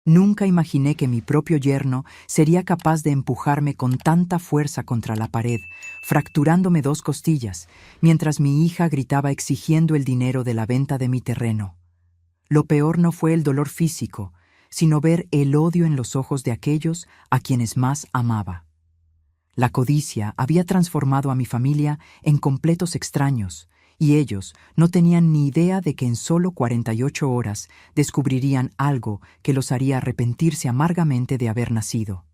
Nunca imaginé que mi propio yerno sería capaz de empujarme con tanta fuerza contra la pared, fracturándome 2 costillas, mientras mi hija gritaba exigiendo el dinero de la venta de mi terreno. Lo peor no fue el dolor físico, sino ver el odio en los ojos de aquellos a quienes más amaba. La codicia había transformado a mi familia en completos extraños, y ellos no tenían ni idea de que en solo 48 horas descubrirían algo que los haría arrepentirse amargamente de haber nacido.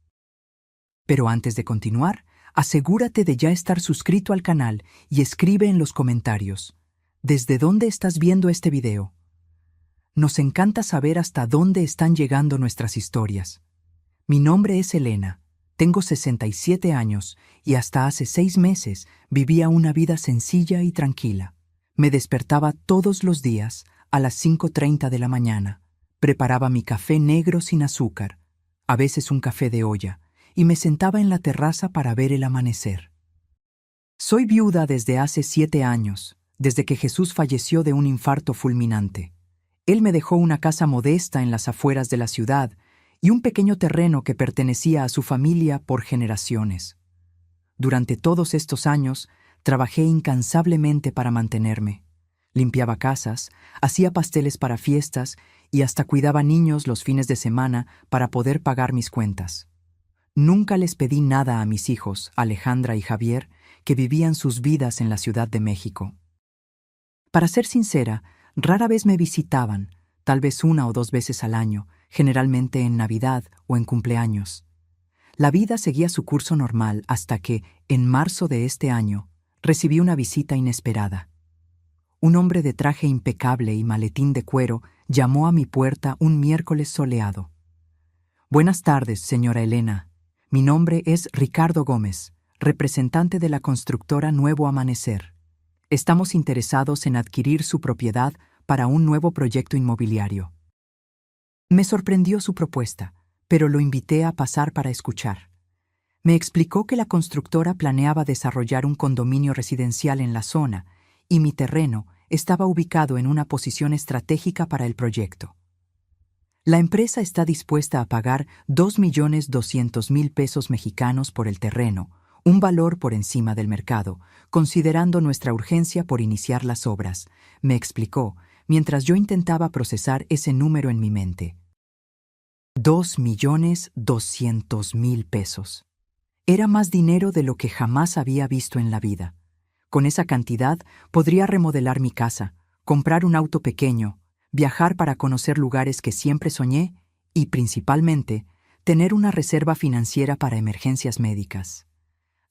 Pero antes de continuar, asegúrate de ya estar suscrito al canal y escribe en los comentarios, ¿desde dónde estás viendo este video? Nos encanta saber hasta dónde están llegando nuestras historias. Mi nombre es Elena. Tengo 67 años y hasta hace 6 meses vivía una vida sencilla y tranquila. Me despertaba todos los días a las 5:30 de la mañana. Preparaba mi café negro sin azúcar, a veces un café de olla, y me sentaba en la terraza para ver el amanecer. Soy viuda desde hace 7 años, desde que Jesús falleció de un infarto fulminante. Él me dejó una casa modesta en las afueras de la ciudad y un pequeño terreno que pertenecía a su familia por generaciones. Durante todos estos años, trabajé incansablemente para mantenerme. Limpiaba casas, hacía pasteles para fiestas y hasta cuidaba niños los fines de semana para poder pagar mis cuentas. Nunca les pedí nada a mis hijos, Alejandra y Javier, que vivían sus vidas en la Ciudad de México. Para ser sincera, rara vez me visitaban, tal vez 1 o 2 veces al año, generalmente en Navidad o en cumpleaños. La vida seguía su curso normal hasta que, en marzo de este año, recibí una visita inesperada. Un hombre de traje impecable y maletín de cuero llamó a mi puerta un miércoles soleado. «Buenas tardes, señora Elena. Mi nombre es Ricardo Gómez, representante de la constructora Nuevo Amanecer. Estamos interesados en adquirir su propiedad para un nuevo proyecto inmobiliario». Me sorprendió su propuesta, pero lo invité a pasar para escuchar. Me explicó que la constructora planeaba desarrollar un condominio residencial en la zona y mi terreno estaba ubicado en una posición estratégica para el proyecto. La empresa está dispuesta a pagar 2.200.000 pesos mexicanos por el terreno, un valor por encima del mercado, considerando nuestra urgencia por iniciar las obras, me explicó, mientras yo intentaba procesar ese número en mi mente. 2.200.000 pesos. Era más dinero de lo que jamás había visto en la vida. Con esa cantidad podría remodelar mi casa, comprar un auto pequeño, viajar para conocer lugares que siempre soñé y, principalmente, tener una reserva financiera para emergencias médicas.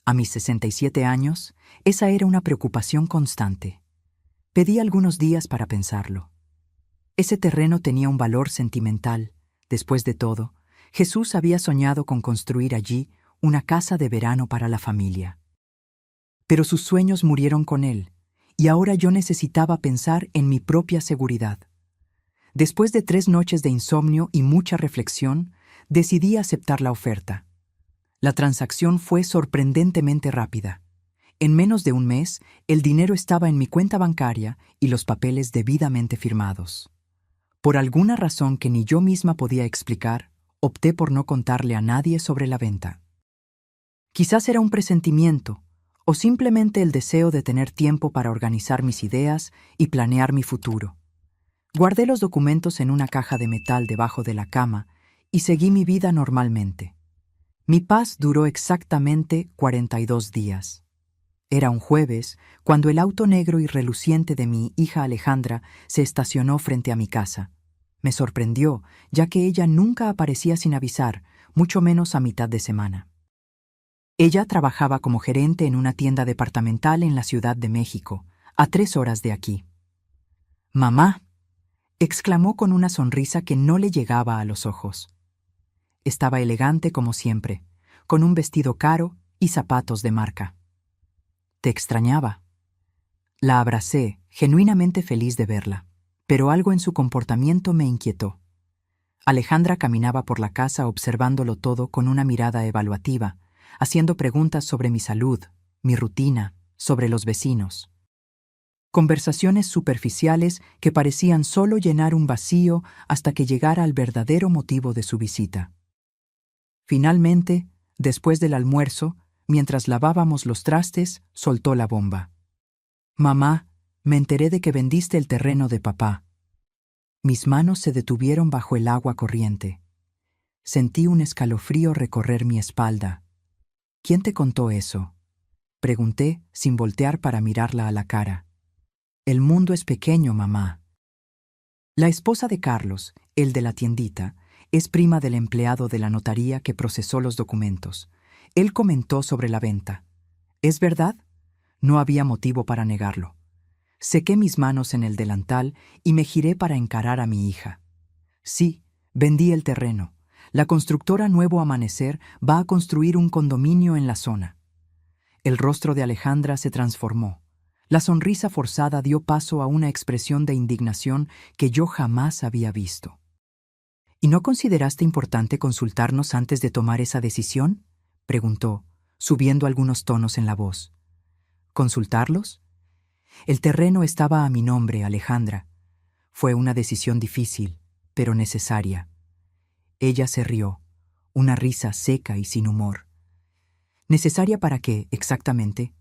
A mis 67 años, esa era una preocupación constante. Pedí algunos días para pensarlo. Ese terreno tenía un valor sentimental. Después de todo, Jesús había soñado con construir allí una casa de verano para la familia. Pero sus sueños murieron con él, y ahora yo necesitaba pensar en mi propia seguridad. Después de 3 noches de insomnio y mucha reflexión, decidí aceptar la oferta. La transacción fue sorprendentemente rápida. En menos de un mes, el dinero estaba en mi cuenta bancaria y los papeles debidamente firmados. Por alguna razón que ni yo misma podía explicar, opté por no contarle a nadie sobre la venta. Quizás era un presentimiento, o simplemente el deseo de tener tiempo para organizar mis ideas y planear mi futuro. Guardé los documentos en una caja de metal debajo de la cama y seguí mi vida normalmente. Mi paz duró exactamente 42 días. Era un jueves cuando el auto negro y reluciente de mi hija Alejandra se estacionó frente a mi casa. Me sorprendió, ya que ella nunca aparecía sin avisar, mucho menos a mitad de semana. Ella trabajaba como gerente en una tienda departamental en la Ciudad de México, a 3 horas de aquí. «Mamá», exclamó con una sonrisa que no le llegaba a los ojos. Estaba elegante como siempre, con un vestido caro y zapatos de marca. «Te extrañaba». La abracé, genuinamente feliz de verla, pero algo en su comportamiento me inquietó. Alejandra caminaba por la casa observándolo todo con una mirada evaluativa, haciendo preguntas sobre mi salud, mi rutina, sobre los vecinos. Conversaciones superficiales que parecían solo llenar un vacío hasta que llegara al verdadero motivo de su visita. Finalmente, después del almuerzo, mientras lavábamos los trastes, soltó la bomba. «Mamá, me enteré de que vendiste el terreno de papá». Mis manos se detuvieron bajo el agua corriente. Sentí un escalofrío recorrer mi espalda. «¿Quién te contó eso?», pregunté sin voltear para mirarla a la cara. «El mundo es pequeño, mamá». La esposa de Carlos, el de la tiendita, es prima del empleado de la notaría que procesó los documentos. Él comentó sobre la venta. ¿Es verdad? No había motivo para negarlo. Sequé mis manos en el delantal y me giré para encarar a mi hija. Sí, vendí el terreno. La constructora Nuevo Amanecer va a construir un condominio en la zona. El rostro de Alejandra se transformó. La sonrisa forzada dio paso a una expresión de indignación que yo jamás había visto. ¿Y no consideraste importante consultarnos antes de tomar esa decisión?, preguntó, subiendo algunos tonos en la voz. ¿Consultarlos? El terreno estaba a mi nombre, Alejandra. Fue una decisión difícil, pero necesaria. Ella se rió, una risa seca y sin humor. ¿Necesaria para qué, exactamente?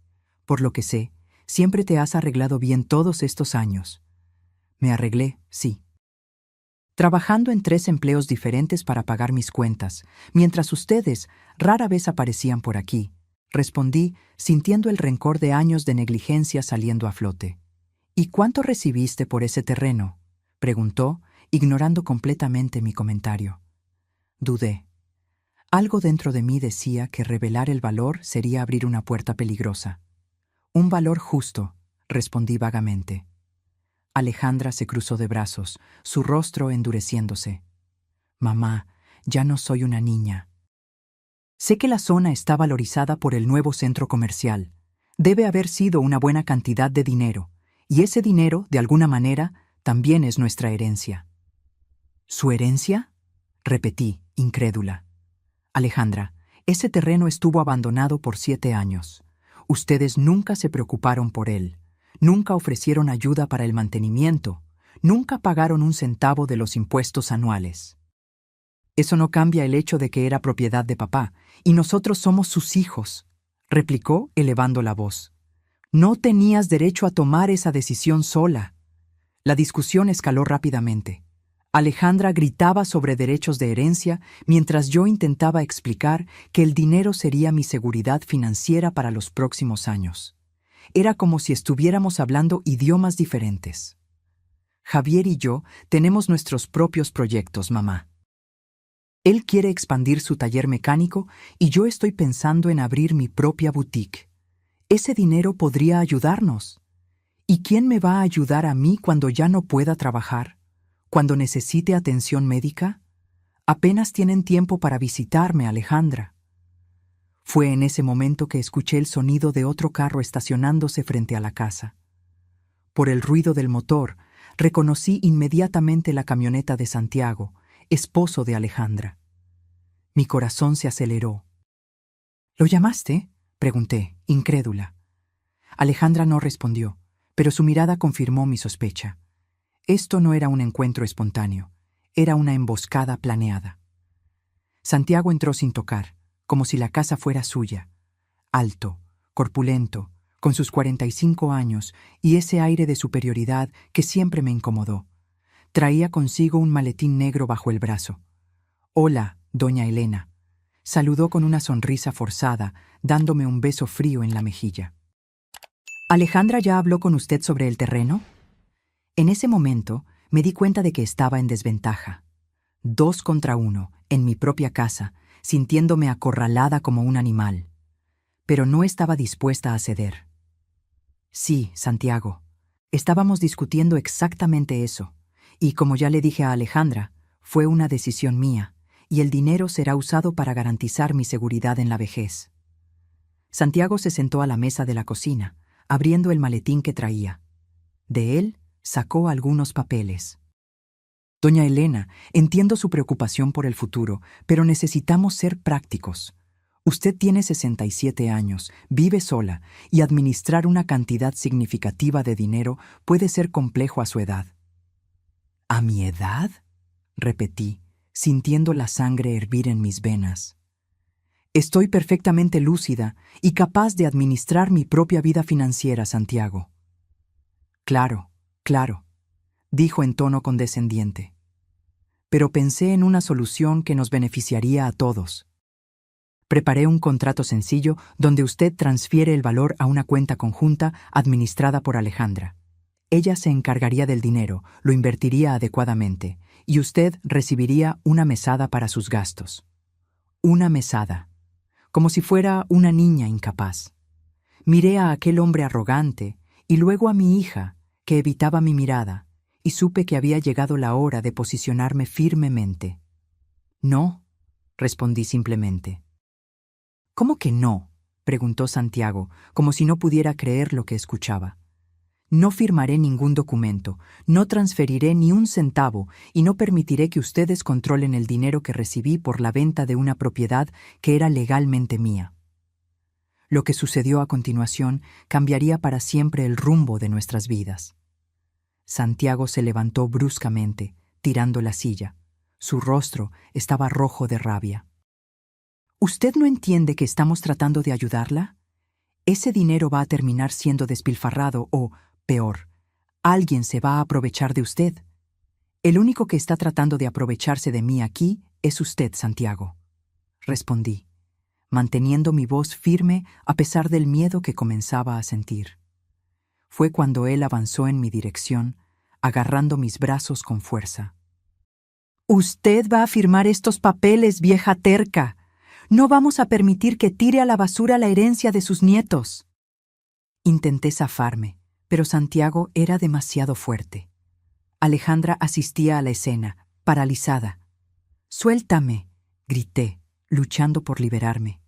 Por lo que sé, siempre te has arreglado bien todos estos años. Me arreglé, sí. Trabajando en 3 empleos diferentes para pagar mis cuentas, mientras ustedes rara vez aparecían por aquí, respondí, sintiendo el rencor de años de negligencia saliendo a flote. ¿Y cuánto recibiste por ese terreno?, preguntó, ignorando completamente mi comentario. Dudé. Algo dentro de mí decía que revelar el valor sería abrir una puerta peligrosa. Un valor justo, respondí vagamente. Alejandra se cruzó de brazos, su rostro endureciéndose. Mamá, ya no soy una niña. Sé que la zona está valorizada por el nuevo centro comercial. Debe haber sido una buena cantidad de dinero, y ese dinero, de alguna manera, también es nuestra herencia. ¿Su herencia?, repetí, incrédula. Alejandra, ese terreno estuvo abandonado por 7 años. Ustedes nunca se preocuparon por él. Nunca ofrecieron ayuda para el mantenimiento. Nunca pagaron un centavo de los impuestos anuales. Eso no cambia el hecho de que era propiedad de papá, y nosotros somos sus hijos, replicó elevando la voz. No tenías derecho a tomar esa decisión sola. La discusión escaló rápidamente. Alejandra gritaba sobre derechos de herencia mientras yo intentaba explicar que el dinero sería mi seguridad financiera para los próximos años. Era como si estuviéramos hablando idiomas diferentes. Javier y yo tenemos nuestros propios proyectos, mamá. Él quiere expandir su taller mecánico y yo estoy pensando en abrir mi propia boutique. Ese dinero podría ayudarnos. ¿Y quién me va a ayudar a mí cuando ya no pueda trabajar? ¿Cuando necesite atención médica? Apenas tienen tiempo para visitarme, Alejandra. Fue en ese momento que escuché el sonido de otro carro estacionándose frente a la casa. Por el ruido del motor, reconocí inmediatamente la camioneta de Santiago, esposo de Alejandra. Mi corazón se aceleró. ¿Lo llamaste?, pregunté, incrédula. Alejandra no respondió, pero su mirada confirmó mi sospecha. Esto no era un encuentro espontáneo, era una emboscada planeada. Santiago entró sin tocar, como si la casa fuera suya. Alto, corpulento, con sus 45 años y ese aire de superioridad que siempre me incomodó. Traía consigo un maletín negro bajo el brazo. «Hola, doña Elena», saludó con una sonrisa forzada, dándome un beso frío en la mejilla. «¿Alejandra ya habló con usted sobre el terreno?». En ese momento me di cuenta de que estaba en desventaja. 2 contra 1, en mi propia casa, sintiéndome acorralada como un animal. Pero no estaba dispuesta a ceder. Sí, Santiago, estábamos discutiendo exactamente eso, y como ya le dije a Alejandra, fue una decisión mía, y el dinero será usado para garantizar mi seguridad en la vejez. Santiago se sentó a la mesa de la cocina, abriendo el maletín que traía. De él sacó algunos papeles. «Doña Elena, entiendo su preocupación por el futuro, pero necesitamos ser prácticos. Usted tiene 67 años, vive sola, y administrar una cantidad significativa de dinero puede ser complejo a su edad. ¿A mi edad?, repetí, sintiendo la sangre hervir en mis venas. Estoy perfectamente lúcida y capaz de administrar mi propia vida financiera, Santiago. Claro, claro, dijo en tono condescendiente. Pero pensé en una solución que nos beneficiaría a todos. Preparé un contrato sencillo donde usted transfiere el valor a una cuenta conjunta administrada por Alejandra. Ella se encargaría del dinero, lo invertiría adecuadamente, y usted recibiría una mesada para sus gastos. Una mesada, como si fuera una niña incapaz. Miré a aquel hombre arrogante y luego a mi hija, que evitaba mi mirada, y supe que había llegado la hora de posicionarme firmemente. No, respondí simplemente. ¿Cómo que no?, preguntó Santiago, como si no pudiera creer lo que escuchaba. No firmaré ningún documento, no transferiré ni un centavo y no permitiré que ustedes controlen el dinero que recibí por la venta de una propiedad que era legalmente mía. Lo que sucedió a continuación cambiaría para siempre el rumbo de nuestras vidas. Santiago se levantó bruscamente, tirando la silla. Su rostro estaba rojo de rabia. ¿Usted no entiende que estamos tratando de ayudarla? Ese dinero va a terminar siendo despilfarrado o, peor, alguien se va a aprovechar de usted. El único que está tratando de aprovecharse de mí aquí es usted, Santiago, respondí, manteniendo mi voz firme a pesar del miedo que comenzaba a sentir. Fue cuando él avanzó en mi dirección, agarrando mis brazos con fuerza. «Usted va a firmar estos papeles, vieja terca. No vamos a permitir que tire a la basura la herencia de sus nietos». Intenté zafarme, pero Santiago era demasiado fuerte. Alejandra asistía a la escena, paralizada. «Suéltame», grité, luchando por liberarme.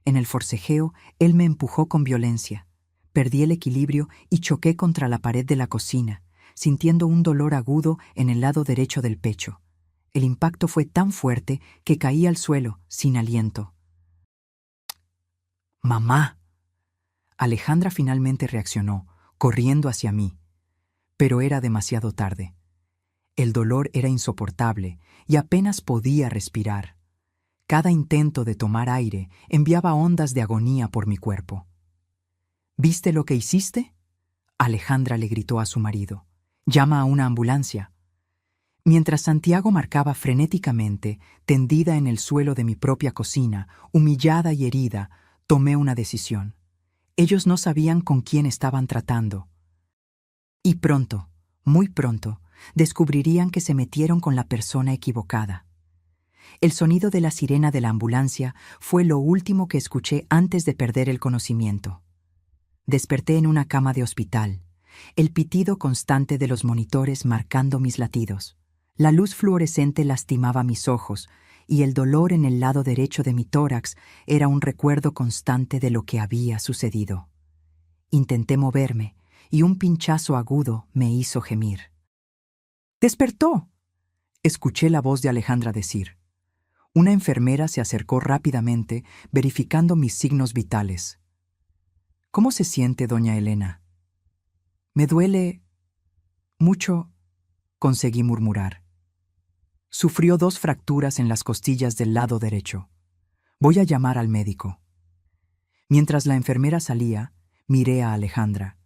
En el forcejeo, él me empujó con violencia. Perdí el equilibrio y choqué contra la pared de la cocina, sintiendo un dolor agudo en el lado derecho del pecho. El impacto fue tan fuerte que caí al suelo, sin aliento. «¡Mamá!». Alejandra finalmente reaccionó, corriendo hacia mí. Pero era demasiado tarde. El dolor era insoportable y apenas podía respirar. Cada intento de tomar aire enviaba ondas de agonía por mi cuerpo. «¿Viste lo que hiciste?», Alejandra le gritó a su marido. «Llama a una ambulancia». Mientras Santiago marcaba frenéticamente, tendida en el suelo de mi propia cocina, humillada y herida, tomé una decisión. Ellos no sabían con quién estaban tratando. Y pronto, muy pronto, descubrirían que se metieron con la persona equivocada. El sonido de la sirena de la ambulancia fue lo último que escuché antes de perder el conocimiento. Desperté en una cama de hospital, el pitido constante de los monitores marcando mis latidos. La luz fluorescente lastimaba mis ojos y el dolor en el lado derecho de mi tórax era un recuerdo constante de lo que había sucedido. Intenté moverme y un pinchazo agudo me hizo gemir. «¡Despertó!», escuché la voz de Alejandra decir. Una enfermera se acercó rápidamente, verificando mis signos vitales. «¿Cómo se siente, doña Elena?». «Me duele mucho», conseguí murmurar. «Sufrió 2 fracturas en las costillas del lado derecho. Voy a llamar al médico». Mientras la enfermera salía, miré a Alejandra.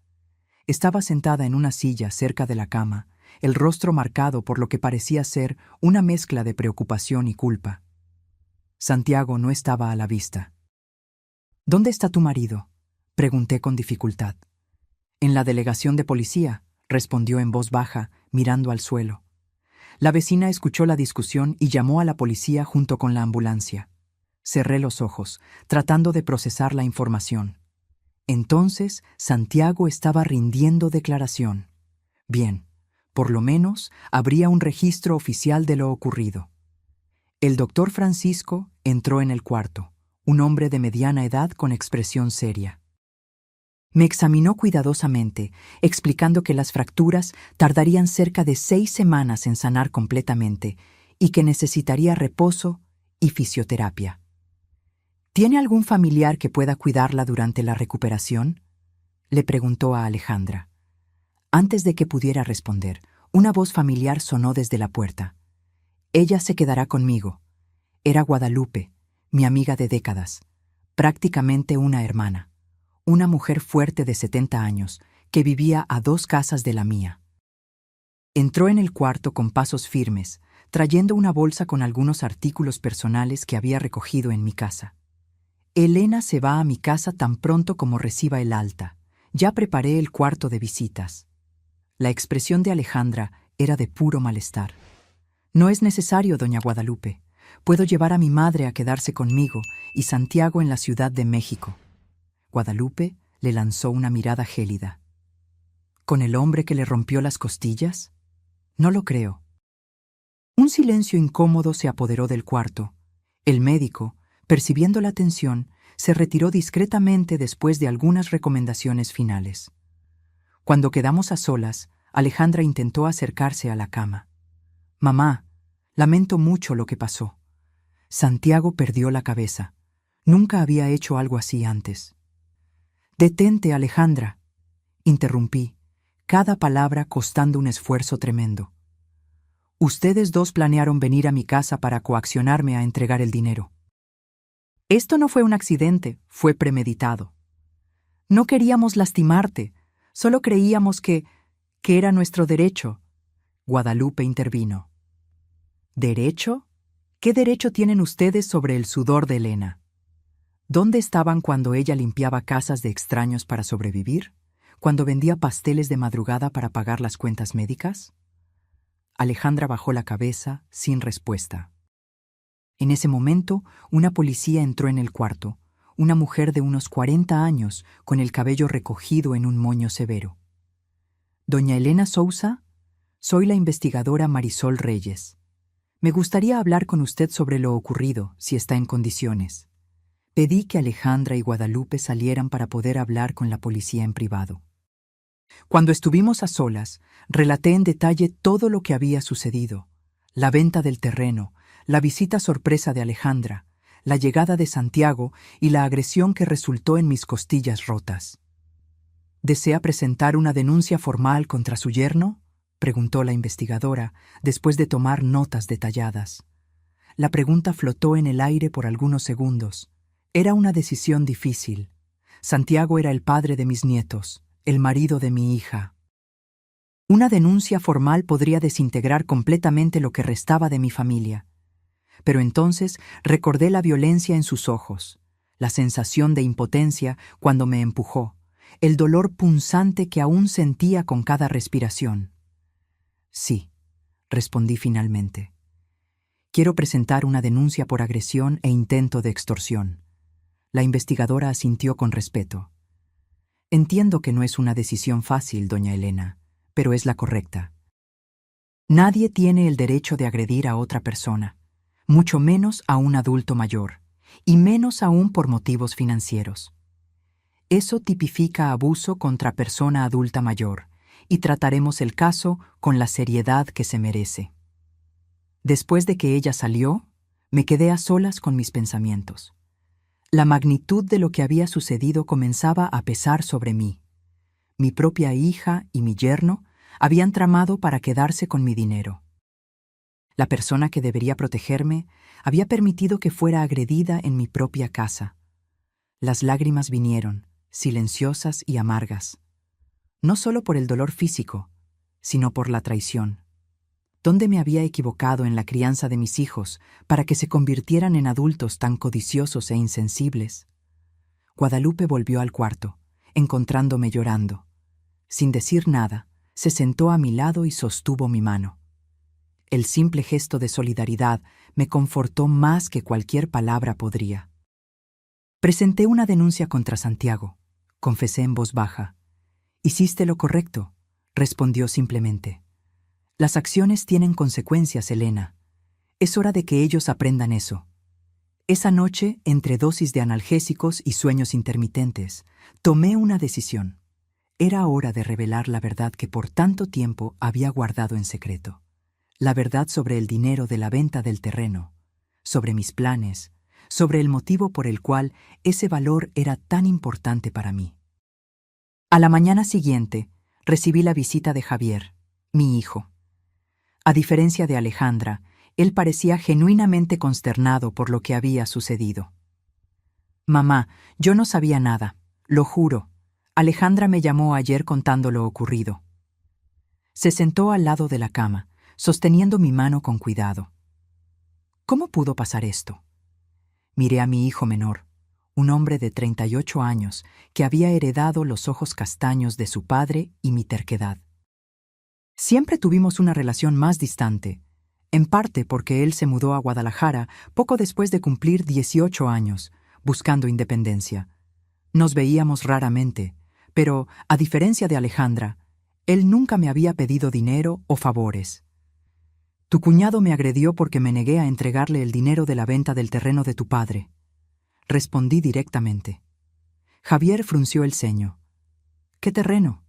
Estaba sentada en una silla cerca de la cama, el rostro marcado por lo que parecía ser una mezcla de preocupación y culpa. Santiago no estaba a la vista. «¿Dónde está tu marido?», pregunté con dificultad. «En la delegación de policía», respondió en voz baja, mirando al suelo. La vecina escuchó la discusión y llamó a la policía junto con la ambulancia. Cerré los ojos, tratando de procesar la información. Entonces, Santiago estaba rindiendo declaración. Bien, por lo menos habría un registro oficial de lo ocurrido. El doctor Francisco entró en el cuarto, un hombre de mediana edad con expresión seria. Me examinó cuidadosamente, explicando que las fracturas tardarían cerca de 6 semanas en sanar completamente y que necesitaría reposo y fisioterapia. ¿Tiene algún familiar que pueda cuidarla durante la recuperación?, le preguntó a Alejandra. Antes de que pudiera responder, una voz familiar sonó desde la puerta. Ella se quedará conmigo. Era Guadalupe, mi amiga de décadas, prácticamente una hermana, una mujer fuerte de 70 años, que vivía a 2 casas de la mía. Entró en el cuarto con pasos firmes, trayendo una bolsa con algunos artículos personales que había recogido en mi casa. Elena se va a mi casa tan pronto como reciba el alta. Ya preparé el cuarto de visitas. La expresión de Alejandra era de puro malestar. No es necesario, doña Guadalupe. Puedo llevar a mi madre a quedarse conmigo y Santiago en la Ciudad de México. Guadalupe le lanzó una mirada gélida. ¿Con el hombre que le rompió las costillas? No lo creo. Un silencio incómodo se apoderó del cuarto. El médico, percibiendo la tensión, se retiró discretamente después de algunas recomendaciones finales. Cuando quedamos a solas, Alejandra intentó acercarse a la cama. «Mamá, lamento mucho lo que pasó. Santiago perdió la cabeza. Nunca había hecho algo así antes». «Detente, Alejandra», interrumpí, cada palabra costando un esfuerzo tremendo. «Ustedes dos planearon venir a mi casa para coaccionarme a entregar el dinero. Esto no fue un accidente, fue premeditado. No queríamos lastimarte, solo creíamos que era nuestro derecho». Guadalupe intervino. ¿Derecho? ¿Qué derecho tienen ustedes sobre el sudor de Elena? ¿Dónde estaban cuando ella limpiaba casas de extraños para sobrevivir? ¿Cuando vendía pasteles de madrugada para pagar las cuentas médicas? Alejandra bajó la cabeza, sin respuesta. En ese momento, una policía entró en el cuarto, una mujer de unos 40 años, con el cabello recogido en un moño severo. «Doña Elena Sousa, soy la investigadora Marisol Reyes. Me gustaría hablar con usted sobre lo ocurrido, si está en condiciones». Pedí que Alejandra y Guadalupe salieran para poder hablar con la policía en privado. Cuando estuvimos a solas, relaté en detalle todo lo que había sucedido: la venta del terreno, la visita sorpresa de Alejandra, la llegada de Santiago y la agresión que resultó en mis costillas rotas. ¿Desea presentar una denuncia formal contra su yerno?, preguntó la investigadora, después de tomar notas detalladas. La pregunta flotó en el aire por algunos segundos. Era una decisión difícil. Santiago era el padre de mis nietos, el marido de mi hija. Una denuncia formal podría desintegrar completamente lo que restaba de mi familia. Pero entonces recordé la violencia en sus ojos, la sensación de impotencia cuando me empujó, el dolor punzante que aún sentía con cada respiración. «Sí», respondí finalmente. «Quiero presentar una denuncia por agresión e intento de extorsión». La investigadora asintió con respeto. «Entiendo que no es una decisión fácil, doña Elena, pero es la correcta. Nadie tiene el derecho de agredir a otra persona, mucho menos a un adulto mayor, y menos aún por motivos financieros. Eso tipifica abuso contra persona adulta mayor, y trataremos el caso con la seriedad que se merece». Después de que ella salió, me quedé a solas con mis pensamientos. La magnitud de lo que había sucedido comenzaba a pesar sobre mí. Mi propia hija y mi yerno habían tramado para quedarse con mi dinero. La persona que debería protegerme había permitido que fuera agredida en mi propia casa. Las lágrimas vinieron, silenciosas y amargas, no solo por el dolor físico, sino por la traición. ¿Dónde me había equivocado en la crianza de mis hijos para que se convirtieran en adultos tan codiciosos e insensibles? Guadalupe volvió al cuarto, encontrándome llorando. Sin decir nada, se sentó a mi lado y sostuvo mi mano. El simple gesto de solidaridad me confortó más que cualquier palabra podría. «Presenté una denuncia contra Santiago», confesé en voz baja. «Hiciste lo correcto», respondió simplemente. «Las acciones tienen consecuencias, Elena. Es hora de que ellos aprendan eso». Esa noche, entre dosis de analgésicos y sueños intermitentes, tomé una decisión. Era hora de revelar la verdad que por tanto tiempo había guardado en secreto. La verdad sobre el dinero de la venta del terreno, sobre mis planes, sobre el motivo por el cual ese valor era tan importante para mí. A la mañana siguiente, recibí la visita de Javier, mi hijo. A diferencia de Alejandra, él parecía genuinamente consternado por lo que había sucedido. «Mamá, yo no sabía nada, lo juro. Alejandra me llamó ayer contando lo ocurrido». Se sentó al lado de la cama, sosteniendo mi mano con cuidado. ¿Cómo pudo pasar esto? Miré a mi hijo menor, un hombre de 38 años que había heredado los ojos castaños de su padre y mi terquedad. Siempre tuvimos una relación más distante, en parte porque él se mudó a Guadalajara poco después de cumplir 18 años, buscando independencia. Nos veíamos raramente, pero, a diferencia de Alejandra, él nunca me había pedido dinero o favores. «Tu cuñado me agredió porque me negué a entregarle el dinero de la venta del terreno de tu padre», respondí directamente. Javier frunció el ceño. «¿Qué terreno?»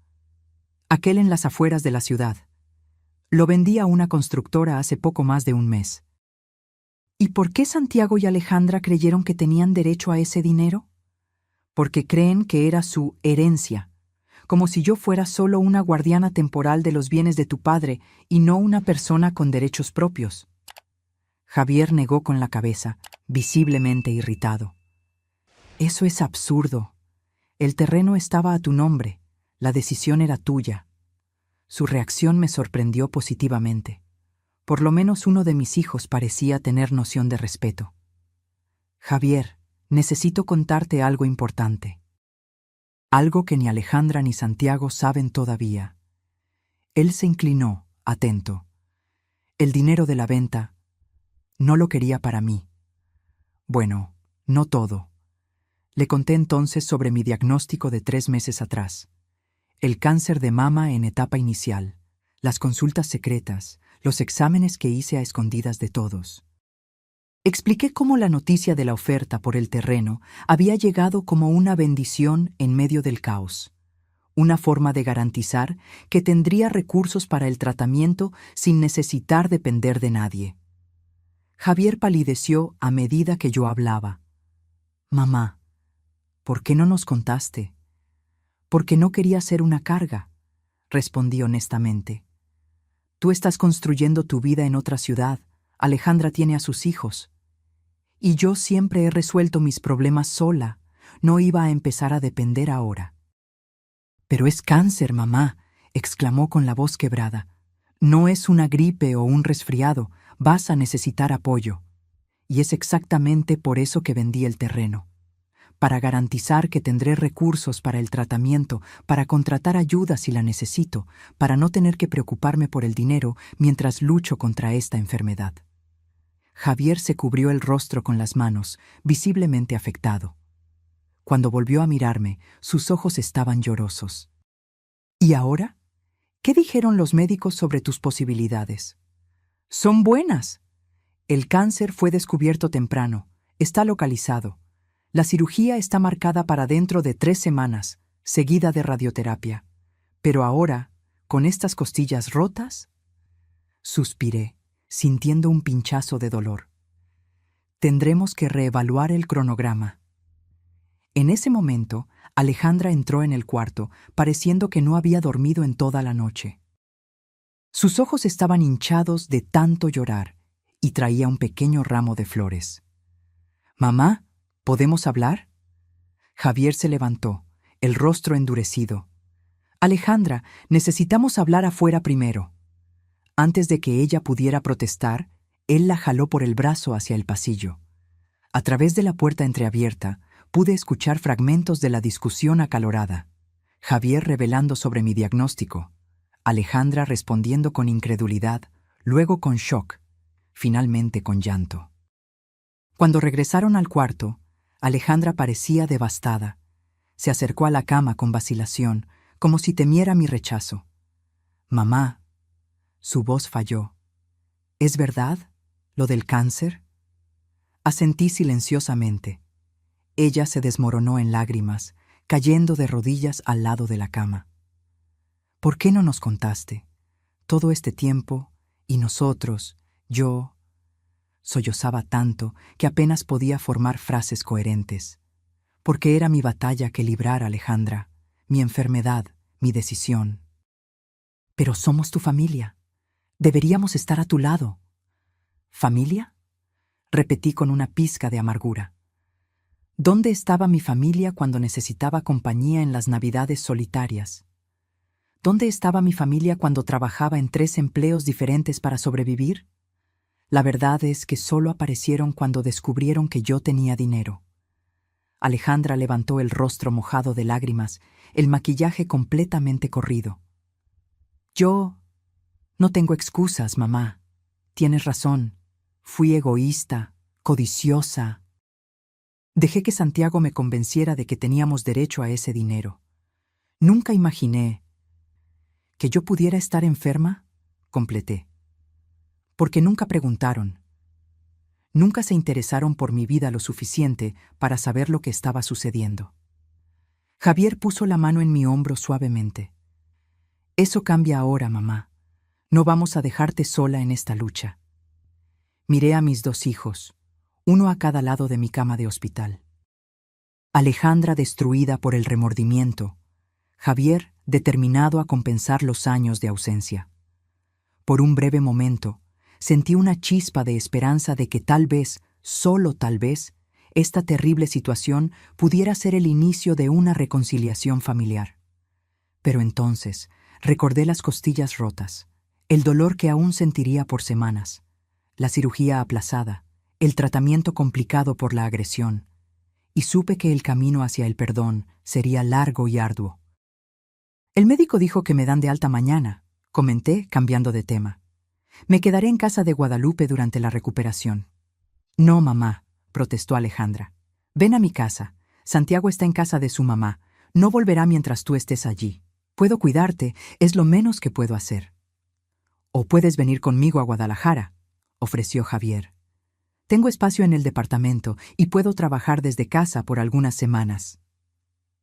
«Aquel en las afueras de la ciudad. Lo vendí a una constructora hace poco más de un mes». «¿Y por qué Santiago y Alejandra creyeron que tenían derecho a ese dinero?» «Porque creen que era su herencia, como si yo fuera solo una guardiana temporal de los bienes de tu padre y no una persona con derechos propios». Javier negó con la cabeza, visiblemente irritado. «Eso es absurdo. El terreno estaba a tu nombre. La decisión era tuya». Su reacción me sorprendió positivamente. Por lo menos uno de mis hijos parecía tener noción de respeto. «Javier, necesito contarte algo importante. Algo que ni Alejandra ni Santiago saben todavía». Él se inclinó, atento. «El dinero de la venta no lo quería para mí. Bueno, no todo». Le conté entonces sobre mi diagnóstico de 3 meses atrás. El cáncer de mama en etapa inicial, las consultas secretas, los exámenes que hice a escondidas de todos. Expliqué cómo la noticia de la oferta por el terreno había llegado como una bendición en medio del caos, una forma de garantizar que tendría recursos para el tratamiento sin necesitar depender de nadie. Javier palideció a medida que yo hablaba. «Mamá, ¿por qué no nos contaste?» «Porque no quería ser una carga», respondí honestamente. «Tú estás construyendo tu vida en otra ciudad, Alejandra tiene a sus hijos. Y yo siempre he resuelto mis problemas sola, no iba a empezar a depender ahora». «Pero es cáncer, mamá», exclamó con la voz quebrada. «No es una gripe o un resfriado, vas a necesitar apoyo». Y es exactamente por eso que vendí el terreno. Para garantizar que tendré recursos para el tratamiento, para contratar ayuda si la necesito, para no tener que preocuparme por el dinero mientras lucho contra esta enfermedad. Javier se cubrió el rostro con las manos, visiblemente afectado. Cuando volvió a mirarme, sus ojos estaban llorosos. «¿Y ahora? ¿Qué dijeron los médicos sobre tus posibilidades?» «Son buenas. El cáncer fue descubierto temprano, está localizado. La cirugía está marcada para dentro de 3 semanas, seguida de radioterapia. Pero ahora, con estas costillas rotas...» Suspiré, sintiendo un pinchazo de dolor. «Tendremos que reevaluar el cronograma». En ese momento, Alejandra entró en el cuarto, pareciendo que no había dormido en toda la noche. Sus ojos estaban hinchados de tanto llorar y traía un pequeño ramo de flores. «Mamá, ¿podemos hablar?» Javier se levantó, el rostro endurecido. «Alejandra, necesitamos hablar afuera primero». Antes de que ella pudiera protestar, él la jaló por el brazo hacia el pasillo. A través de la puerta entreabierta, pude escuchar fragmentos de la discusión acalorada. Javier revelando sobre mi diagnóstico, Alejandra respondiendo con incredulidad, luego con shock, finalmente con llanto. Cuando regresaron al cuarto, Alejandra parecía devastada. Se acercó a la cama con vacilación, como si temiera mi rechazo. «Mamá», su voz falló. «¿Es verdad lo del cáncer?» Asentí silenciosamente. Ella se desmoronó en lágrimas, cayendo de rodillas al lado de la cama. «¿Por qué no nos contaste? Todo este tiempo, y nosotros, yo...» Sollozaba tanto que apenas podía formar frases coherentes. Porque era mi batalla que librar, Alejandra, mi enfermedad, mi decisión. Pero somos tu familia. Deberíamos estar a tu lado. ¿Familia? Repetí con una pizca de amargura. ¿Dónde estaba mi familia cuando necesitaba compañía en las Navidades solitarias? ¿Dónde estaba mi familia cuando trabajaba en 3 empleos diferentes para sobrevivir? La verdad es que solo aparecieron cuando descubrieron que yo tenía dinero. Alejandra levantó el rostro mojado de lágrimas, el maquillaje completamente corrido. Yo no tengo excusas, mamá. Tienes razón. Fui egoísta, codiciosa. Dejé que Santiago me convenciera de que teníamos derecho a ese dinero. Nunca imaginé que yo pudiera estar enferma, completé. Porque nunca preguntaron. Nunca se interesaron por mi vida lo suficiente para saber lo que estaba sucediendo. Javier puso la mano en mi hombro suavemente. Eso cambia ahora, mamá. No vamos a dejarte sola en esta lucha. Miré a mis 2 hijos, uno a cada lado de mi cama de hospital. Alejandra destruida por el remordimiento, Javier determinado a compensar los años de ausencia. Por un breve momento, sentí una chispa de esperanza de que tal vez, solo tal vez, esta terrible situación pudiera ser el inicio de una reconciliación familiar. Pero entonces recordé las costillas rotas, el dolor que aún sentiría por semanas, la cirugía aplazada, el tratamiento complicado por la agresión, y supe que el camino hacia el perdón sería largo y arduo. El médico dijo que me dan de alta mañana, comenté, cambiando de tema. Me quedaré en casa de Guadalupe durante la recuperación. No, mamá, protestó Alejandra. Ven a mi casa. Santiago está en casa de su mamá. No volverá mientras tú estés allí. Puedo cuidarte, es lo menos que puedo hacer. O puedes venir conmigo a Guadalajara, ofreció Javier. Tengo espacio en el departamento y puedo trabajar desde casa por algunas semanas.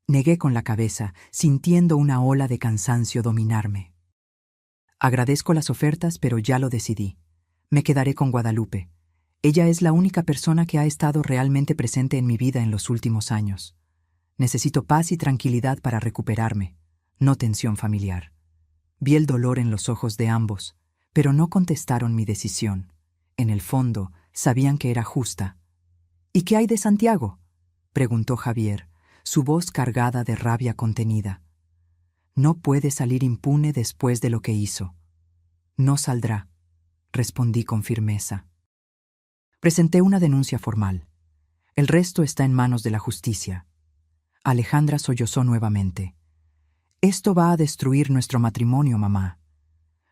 Negué con la cabeza, sintiendo una ola de cansancio dominarme. Agradezco las ofertas, pero ya lo decidí. Me quedaré con Guadalupe. Ella es la única persona que ha estado realmente presente en mi vida en los últimos años. Necesito paz y tranquilidad para recuperarme, no tensión familiar. Vi el dolor en los ojos de ambos, pero no contestaron mi decisión. En el fondo, sabían que era justa. ¿Y qué hay de Santiago?, preguntó Javier, su voz cargada de rabia contenida. No puede salir impune después de lo que hizo. No saldrá, respondí con firmeza. Presenté una denuncia formal. El resto está en manos de la justicia. Alejandra sollozó nuevamente. Esto va a destruir nuestro matrimonio, mamá.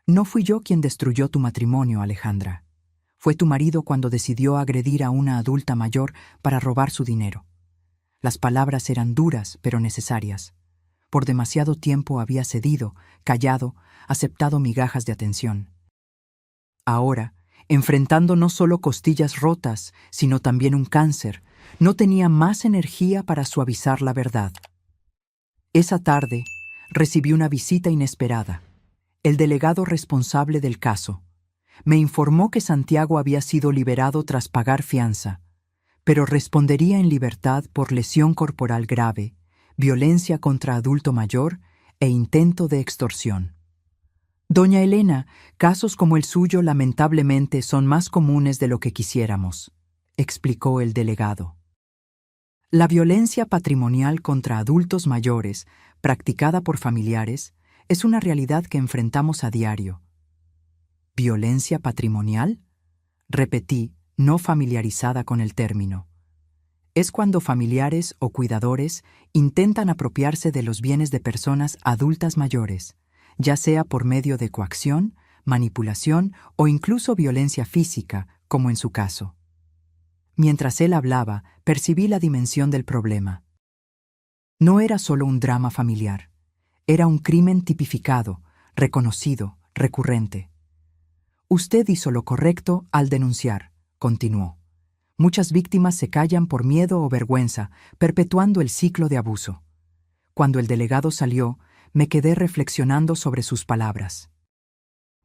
No fui yo quien destruyó tu matrimonio, Alejandra. Fue tu marido cuando decidió agredir a una adulta mayor para robar su dinero. Las palabras eran duras, pero necesarias. Por demasiado tiempo había cedido, callado, aceptado migajas de atención. Ahora, enfrentando no solo costillas rotas, sino también un cáncer, no tenía más energía para suavizar la verdad. Esa tarde, recibí una visita inesperada. El delegado responsable del caso me informó que Santiago había sido liberado tras pagar fianza, pero respondería en libertad por lesión corporal grave, violencia contra adulto mayor e intento de extorsión. Doña Elena, casos como el suyo lamentablemente son más comunes de lo que quisiéramos, explicó el delegado. La violencia patrimonial contra adultos mayores, practicada por familiares, es una realidad que enfrentamos a diario. ¿Violencia patrimonial?, repetí, no familiarizada con el término. Es cuando familiares o cuidadores intentan apropiarse de los bienes de personas adultas mayores, ya sea por medio de coacción, manipulación o incluso violencia física, como en su caso. Mientras él hablaba, percibí la dimensión del problema. No era solo un drama familiar, era un crimen tipificado, reconocido, recurrente. Usted hizo lo correcto al denunciar, continuó. Muchas víctimas se callan por miedo o vergüenza, perpetuando el ciclo de abuso. Cuando el delegado salió, me quedé reflexionando sobre sus palabras.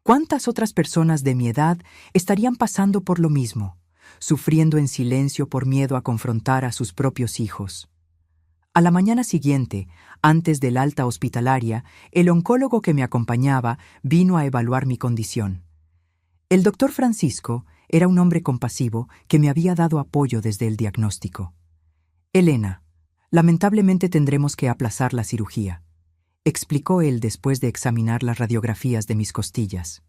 ¿Cuántas otras personas de mi edad estarían pasando por lo mismo, sufriendo en silencio por miedo a confrontar a sus propios hijos. A la mañana siguiente, antes del alta hospitalaria, el oncólogo que me acompañaba vino a evaluar mi condición. El doctor Francisco era un hombre compasivo que me había dado apoyo desde el diagnóstico. «Elena, lamentablemente tendremos que aplazar la cirugía», explicó él después de examinar las radiografías de mis costillas.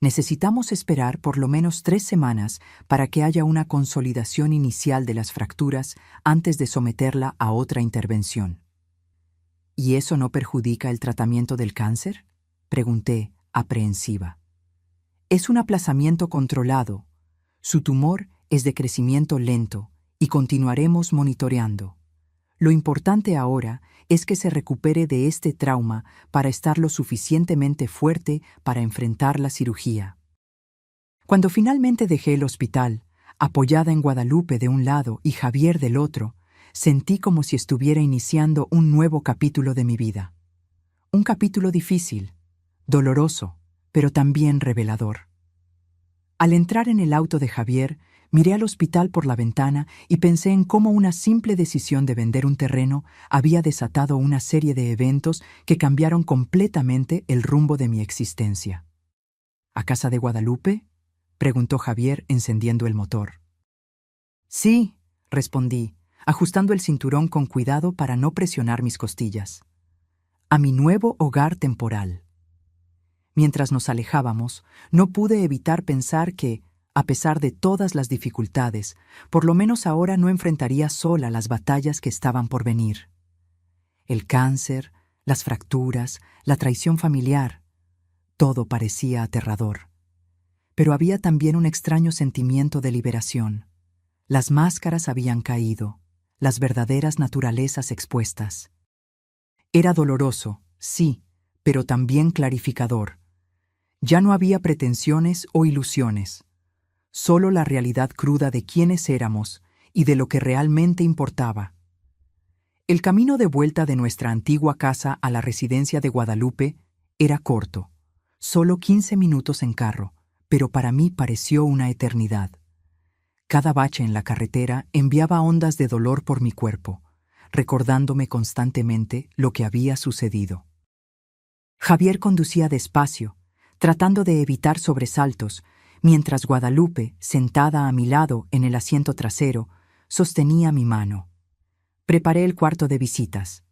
«Necesitamos esperar por lo menos 3 semanas para que haya una consolidación inicial de las fracturas antes de someterla a otra intervención». «¿Y eso no perjudica el tratamiento del cáncer?», pregunté, aprehensiva. «Es un aplazamiento controlado. Su tumor es de crecimiento lento y continuaremos monitoreando. Lo importante ahora es que se recupere de este trauma para estar lo suficientemente fuerte para enfrentar la cirugía». Cuando finalmente dejé el hospital, apoyada en Guadalupe de un lado y Javier del otro, sentí como si estuviera iniciando un nuevo capítulo de mi vida. Un capítulo difícil, doloroso, pero también revelador. Al entrar en el auto de Javier, miré al hospital por la ventana y pensé en cómo una simple decisión de vender un terreno había desatado una serie de eventos que cambiaron completamente el rumbo de mi existencia. «¿A casa de Guadalupe?», preguntó Javier encendiendo el motor. «Sí», respondí, ajustando el cinturón con cuidado para no presionar mis costillas. «A mi nuevo hogar temporal». Mientras nos alejábamos, no pude evitar pensar que, a pesar de todas las dificultades, por lo menos ahora no enfrentaría sola las batallas que estaban por venir. El cáncer, las fracturas, la traición familiar, todo parecía aterrador. Pero había también un extraño sentimiento de liberación. Las máscaras habían caído, las verdaderas naturalezas expuestas. Era doloroso, sí, pero también clarificador. Ya no había pretensiones o ilusiones, solo la realidad cruda de quiénes éramos y de lo que realmente importaba. El camino de vuelta de nuestra antigua casa a la residencia de Guadalupe era corto, solo 15 minutos en carro, pero para mí pareció una eternidad. Cada bache en la carretera enviaba ondas de dolor por mi cuerpo, recordándome constantemente lo que había sucedido. Javier conducía despacio, tratando de evitar sobresaltos, mientras Guadalupe, sentada a mi lado en el asiento trasero, sostenía mi mano. «Preparé el cuarto de visitas»,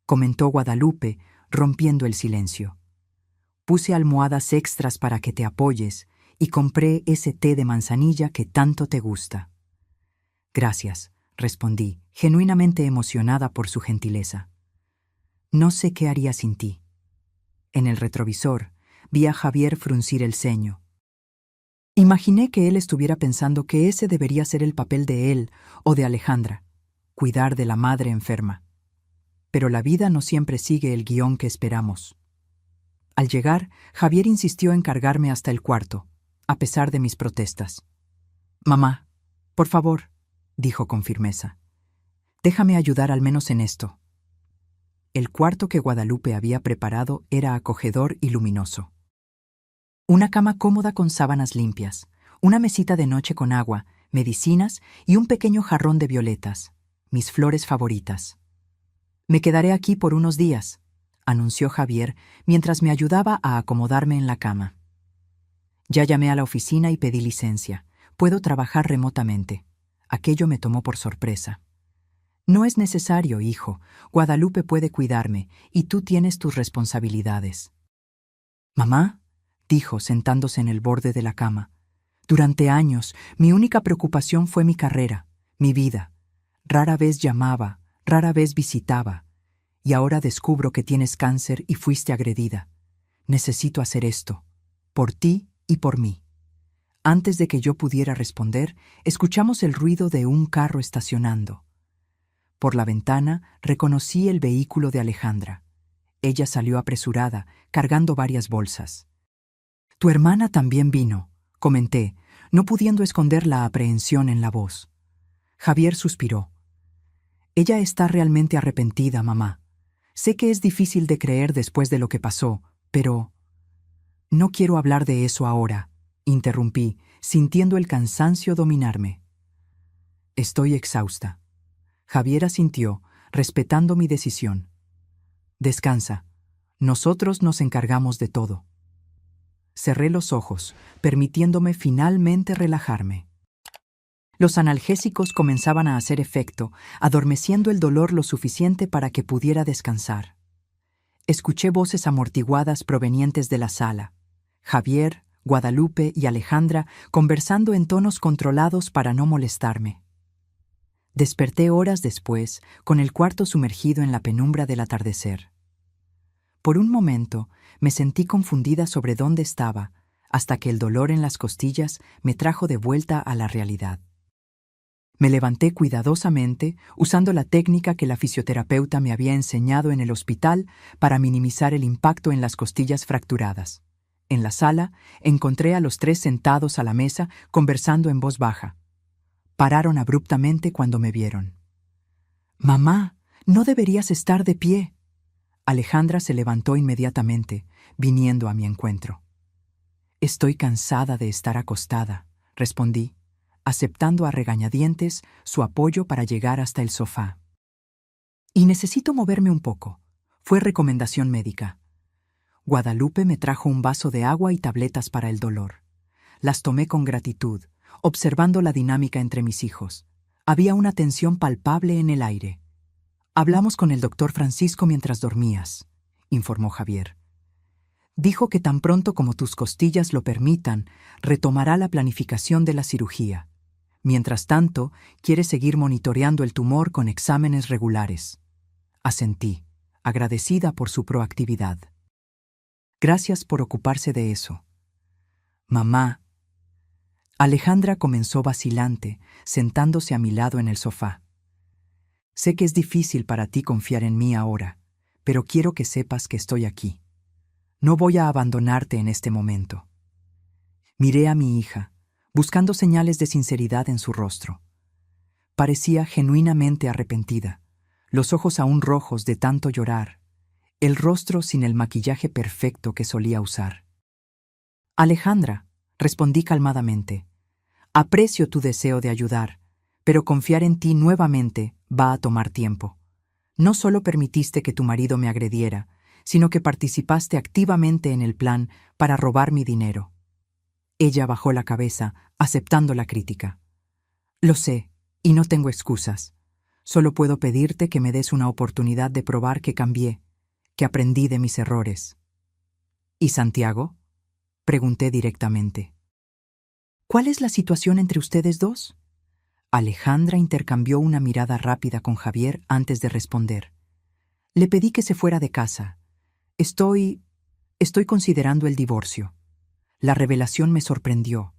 comentó Guadalupe, rompiendo el silencio. «Puse almohadas extras para que te apoyes y compré ese té de manzanilla que tanto te gusta». «Gracias», respondí, genuinamente emocionada por su gentileza. «No sé qué haría sin ti». En el retrovisor, vi a Javier fruncir el ceño. Imaginé que él estuviera pensando que ese debería ser el papel de él o de Alejandra, cuidar de la madre enferma. Pero la vida no siempre sigue el guión que esperamos. Al llegar, Javier insistió en cargarme hasta el cuarto, a pesar de mis protestas. «Mamá, por favor», dijo con firmeza, «déjame ayudar al menos en esto». El cuarto que Guadalupe había preparado era acogedor y luminoso. Una cama cómoda con sábanas limpias, una mesita de noche con agua, medicinas y un pequeño jarrón de violetas, mis flores favoritas. «Me quedaré aquí por unos días», anunció Javier mientras me ayudaba a acomodarme en la cama. «Ya llamé a la oficina y pedí licencia. Puedo trabajar remotamente». Aquello me tomó por sorpresa. «No es necesario, hijo. Guadalupe puede cuidarme y tú tienes tus responsabilidades». «Mamá», dijo sentándose en el borde de la cama, «durante años mi única preocupación fue mi carrera, mi vida. Rara vez llamaba, rara vez visitaba. Y ahora descubro que tienes cáncer y fuiste agredida. Necesito hacer esto, por ti y por mí». Antes de que yo pudiera responder, escuchamos el ruido de un carro estacionando. Por la ventana reconocí el vehículo de Alejandra. Ella salió apresurada, cargando varias bolsas. «Tu hermana también vino», comenté, no pudiendo esconder la aprehensión en la voz. Javier suspiró. «Ella está realmente arrepentida, mamá. Sé que es difícil de creer después de lo que pasó, pero...» «No quiero hablar de eso ahora», interrumpí, sintiendo el cansancio dominarme. Estoy exhausta. Javier asintió, respetando mi decisión. Descansa. Nosotros nos encargamos de todo. Cerré los ojos, permitiéndome finalmente relajarme. Los analgésicos comenzaban a hacer efecto, adormeciendo el dolor lo suficiente para que pudiera descansar. Escuché voces amortiguadas provenientes de la sala. Javier, Guadalupe y Alejandra conversando en tonos controlados para no molestarme. Desperté horas después, con el cuarto sumergido en la penumbra del atardecer. Por un momento, me sentí confundida sobre dónde estaba, hasta que el dolor en las costillas me trajo de vuelta a la realidad. Me levanté cuidadosamente, usando la técnica que la fisioterapeuta me había enseñado en el hospital para minimizar el impacto en las costillas fracturadas. En la sala, encontré a los tres sentados a la mesa, conversando en voz baja. Pararon abruptamente cuando me vieron. «Mamá, no deberías estar de pie». Alejandra se levantó inmediatamente, viniendo a mi encuentro. «Estoy cansada de estar acostada», respondí, aceptando a regañadientes su apoyo para llegar hasta el sofá. «Y necesito moverme un poco», fue recomendación médica. Guadalupe me trajo un vaso de agua y tabletas para el dolor. Las tomé con gratitud, observando la dinámica entre mis hijos. Había una tensión palpable en el aire. «Hablamos con el doctor Francisco mientras dormías», informó Javier. «Dijo que tan pronto como tus costillas lo permitan, retomará la planificación de la cirugía. Mientras tanto, quiere seguir monitoreando el tumor con exámenes regulares». Asentí, agradecida por su proactividad. «Gracias por ocuparse de eso». «Mamá». Alejandra comenzó vacilante, sentándose a mi lado en el sofá. «Sé que es difícil para ti confiar en mí ahora, pero quiero que sepas que estoy aquí. No voy a abandonarte en este momento». Miré a mi hija, buscando señales de sinceridad en su rostro. Parecía genuinamente arrepentida, los ojos aún rojos de tanto llorar, el rostro sin el maquillaje perfecto que solía usar. «Alejandra», respondí calmadamente, «aprecio tu deseo de ayudar, pero confiar en ti nuevamente va a tomar tiempo. No solo permitiste que tu marido me agrediera, sino que participaste activamente en el plan para robar mi dinero». Ella bajó la cabeza, aceptando la crítica. «Lo sé, y no tengo excusas. Solo puedo pedirte que me des una oportunidad de probar que cambié, que aprendí de mis errores». «¿Y Santiago?», pregunté directamente. «¿Cuál es la situación entre ustedes dos?». Alejandra intercambió una mirada rápida con Javier antes de responder. «Le pedí que se fuera de casa. Estoy considerando el divorcio». La revelación me sorprendió.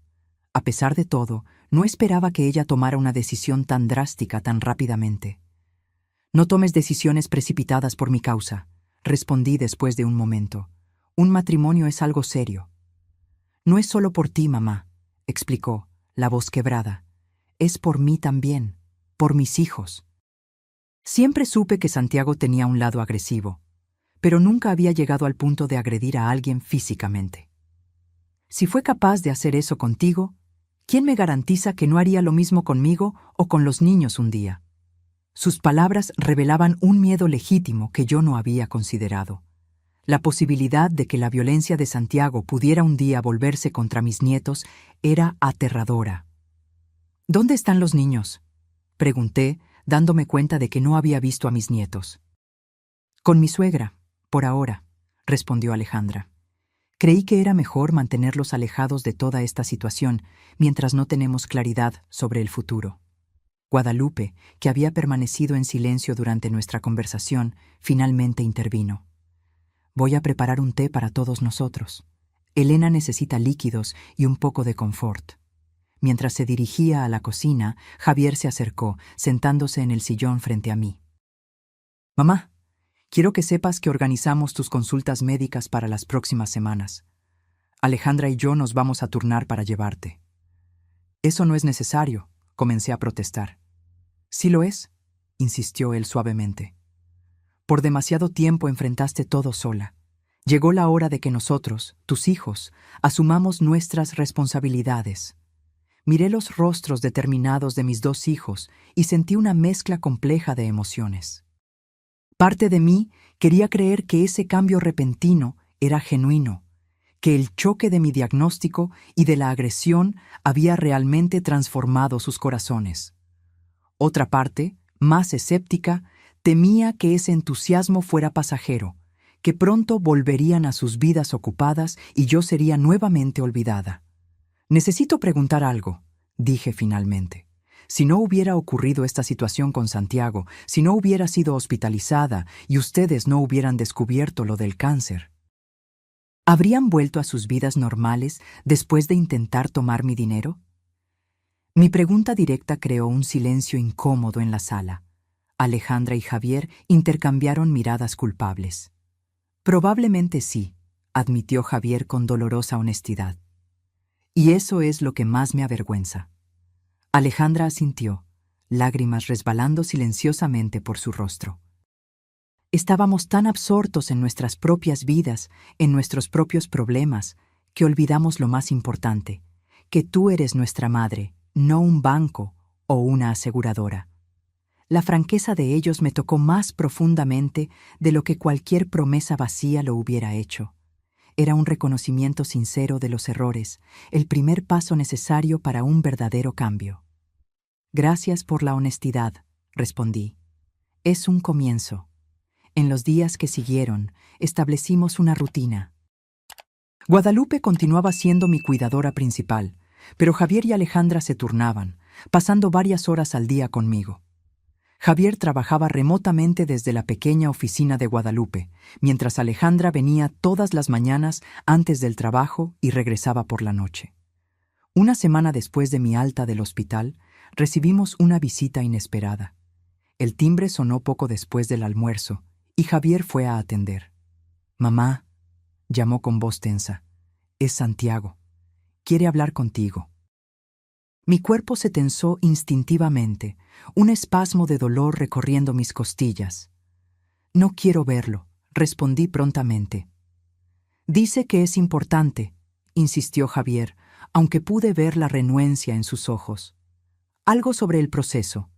A pesar de todo, no esperaba que ella tomara una decisión tan drástica tan rápidamente. «No tomes decisiones precipitadas por mi causa», respondí después de un momento. «Un matrimonio es algo serio». «No es solo por ti, mamá», explicó, la voz quebrada. «Es por mí también, por mis hijos». Siempre supe que Santiago tenía un lado agresivo, pero nunca había llegado al punto de agredir a alguien físicamente. «Si fue capaz de hacer eso contigo, ¿quién me garantiza que no haría lo mismo conmigo o con los niños un día?». Sus palabras revelaban un miedo legítimo que yo no había considerado. La posibilidad de que la violencia de Santiago pudiera un día volverse contra mis nietos era aterradora. «¿Dónde están los niños?», pregunté, dándome cuenta de que no había visto a mis nietos. «Con mi suegra, por ahora», respondió Alejandra. «Creí que era mejor mantenerlos alejados de toda esta situación mientras no tenemos claridad sobre el futuro». Guadalupe, que había permanecido en silencio durante nuestra conversación, finalmente intervino. «Voy a preparar un té para todos nosotros. Elena necesita líquidos y un poco de confort». Mientras se dirigía a la cocina, Javier se acercó, sentándose en el sillón frente a mí. «Mamá, quiero que sepas que organizamos tus consultas médicas para las próximas semanas. Alejandra y yo nos vamos a turnar para llevarte». «Eso no es necesario», comencé a protestar. «Sí lo es», insistió él suavemente. «Por demasiado tiempo enfrentaste todo sola. Llegó la hora de que nosotros, tus hijos, asumamos nuestras responsabilidades». Miré los rostros determinados de mis dos hijos y sentí una mezcla compleja de emociones. Parte de mí quería creer que ese cambio repentino era genuino, que el choque de mi diagnóstico y de la agresión había realmente transformado sus corazones. Otra parte, más escéptica, temía que ese entusiasmo fuera pasajero, que pronto volverían a sus vidas ocupadas y yo sería nuevamente olvidada. Necesito preguntar algo, dije finalmente. Si no hubiera ocurrido esta situación con Santiago, si no hubiera sido hospitalizada y ustedes no hubieran descubierto lo del cáncer, ¿habrían vuelto a sus vidas normales después de intentar tomar mi dinero? Mi pregunta directa creó un silencio incómodo en la sala. Alejandra y Javier intercambiaron miradas culpables. Probablemente sí, admitió Javier con dolorosa honestidad. Y eso es lo que más me avergüenza. Alejandra asintió, lágrimas resbalando silenciosamente por su rostro. Estábamos tan absortos en nuestras propias vidas, en nuestros propios problemas, que olvidamos lo más importante, que tú eres nuestra madre, no un banco o una aseguradora. La franqueza de ellos me tocó más profundamente de lo que cualquier promesa vacía lo hubiera hecho. Era un reconocimiento sincero de los errores, el primer paso necesario para un verdadero cambio. Gracias por la honestidad, respondí. Es un comienzo. En los días que siguieron, establecimos una rutina. Guadalupe continuaba siendo mi cuidadora principal, pero Javier y Alejandra se turnaban, pasando varias horas al día conmigo. Javier trabajaba remotamente desde la pequeña oficina de Guadalupe, mientras Alejandra venía todas las mañanas antes del trabajo y regresaba por la noche. Una semana después de mi alta del hospital, recibimos una visita inesperada. El timbre sonó poco después del almuerzo, y Javier fue a atender. «Mamá», llamó con voz tensa, «es Santiago. Quiere hablar contigo». Mi cuerpo se tensó instintivamente, un espasmo de dolor recorriendo mis costillas. «No quiero verlo», respondí prontamente. «Dice que es importante», insistió Javier, aunque pude ver la renuencia en sus ojos. Algo sobre el proceso.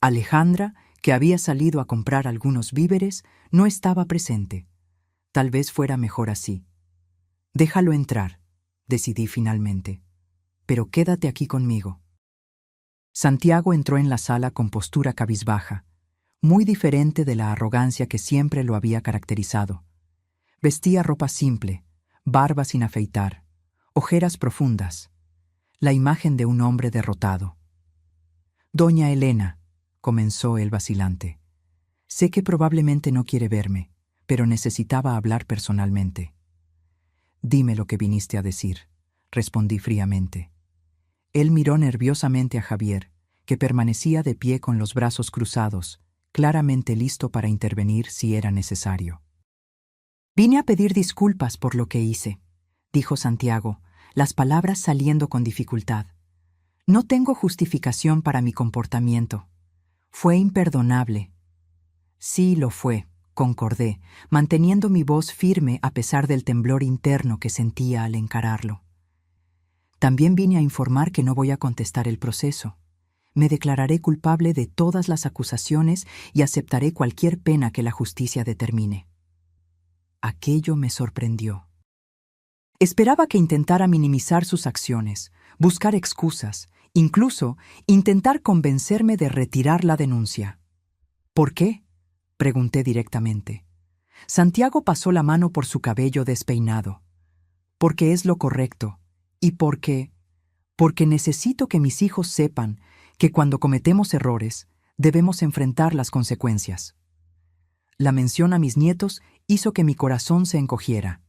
Alejandra, que había salido a comprar algunos víveres, no estaba presente. Tal vez fuera mejor así. «Déjalo entrar», decidí finalmente. «Pero quédate aquí conmigo». Santiago entró en la sala con postura cabizbaja, muy diferente de la arrogancia que siempre lo había caracterizado. Vestía ropa simple, barba sin afeitar, ojeras profundas, la imagen de un hombre derrotado. «Doña Elena», comenzó el vacilante, «sé que probablemente no quiere verme, pero necesitaba hablar personalmente». «Dime lo que viniste a decir», respondí fríamente. Él miró nerviosamente a Javier, que permanecía de pie con los brazos cruzados, claramente listo para intervenir si era necesario. «Vine a pedir disculpas por lo que hice», dijo Santiago, las palabras saliendo con dificultad. «No tengo justificación para mi comportamiento. Fue imperdonable». «Sí, lo fue», concordé, manteniendo mi voz firme a pesar del temblor interno que sentía al encararlo. «También vine a informar que no voy a contestar el proceso. Me declararé culpable de todas las acusaciones y aceptaré cualquier pena que la justicia determine». Aquello me sorprendió. Esperaba que intentara minimizar sus acciones, buscar excusas, incluso intentar convencerme de retirar la denuncia. «¿Por qué?», pregunté directamente. Santiago pasó la mano por su cabello despeinado. «Porque es lo correcto, y porque necesito que mis hijos sepan que cuando cometemos errores, debemos enfrentar las consecuencias». La mención a mis nietos hizo que mi corazón se encogiera.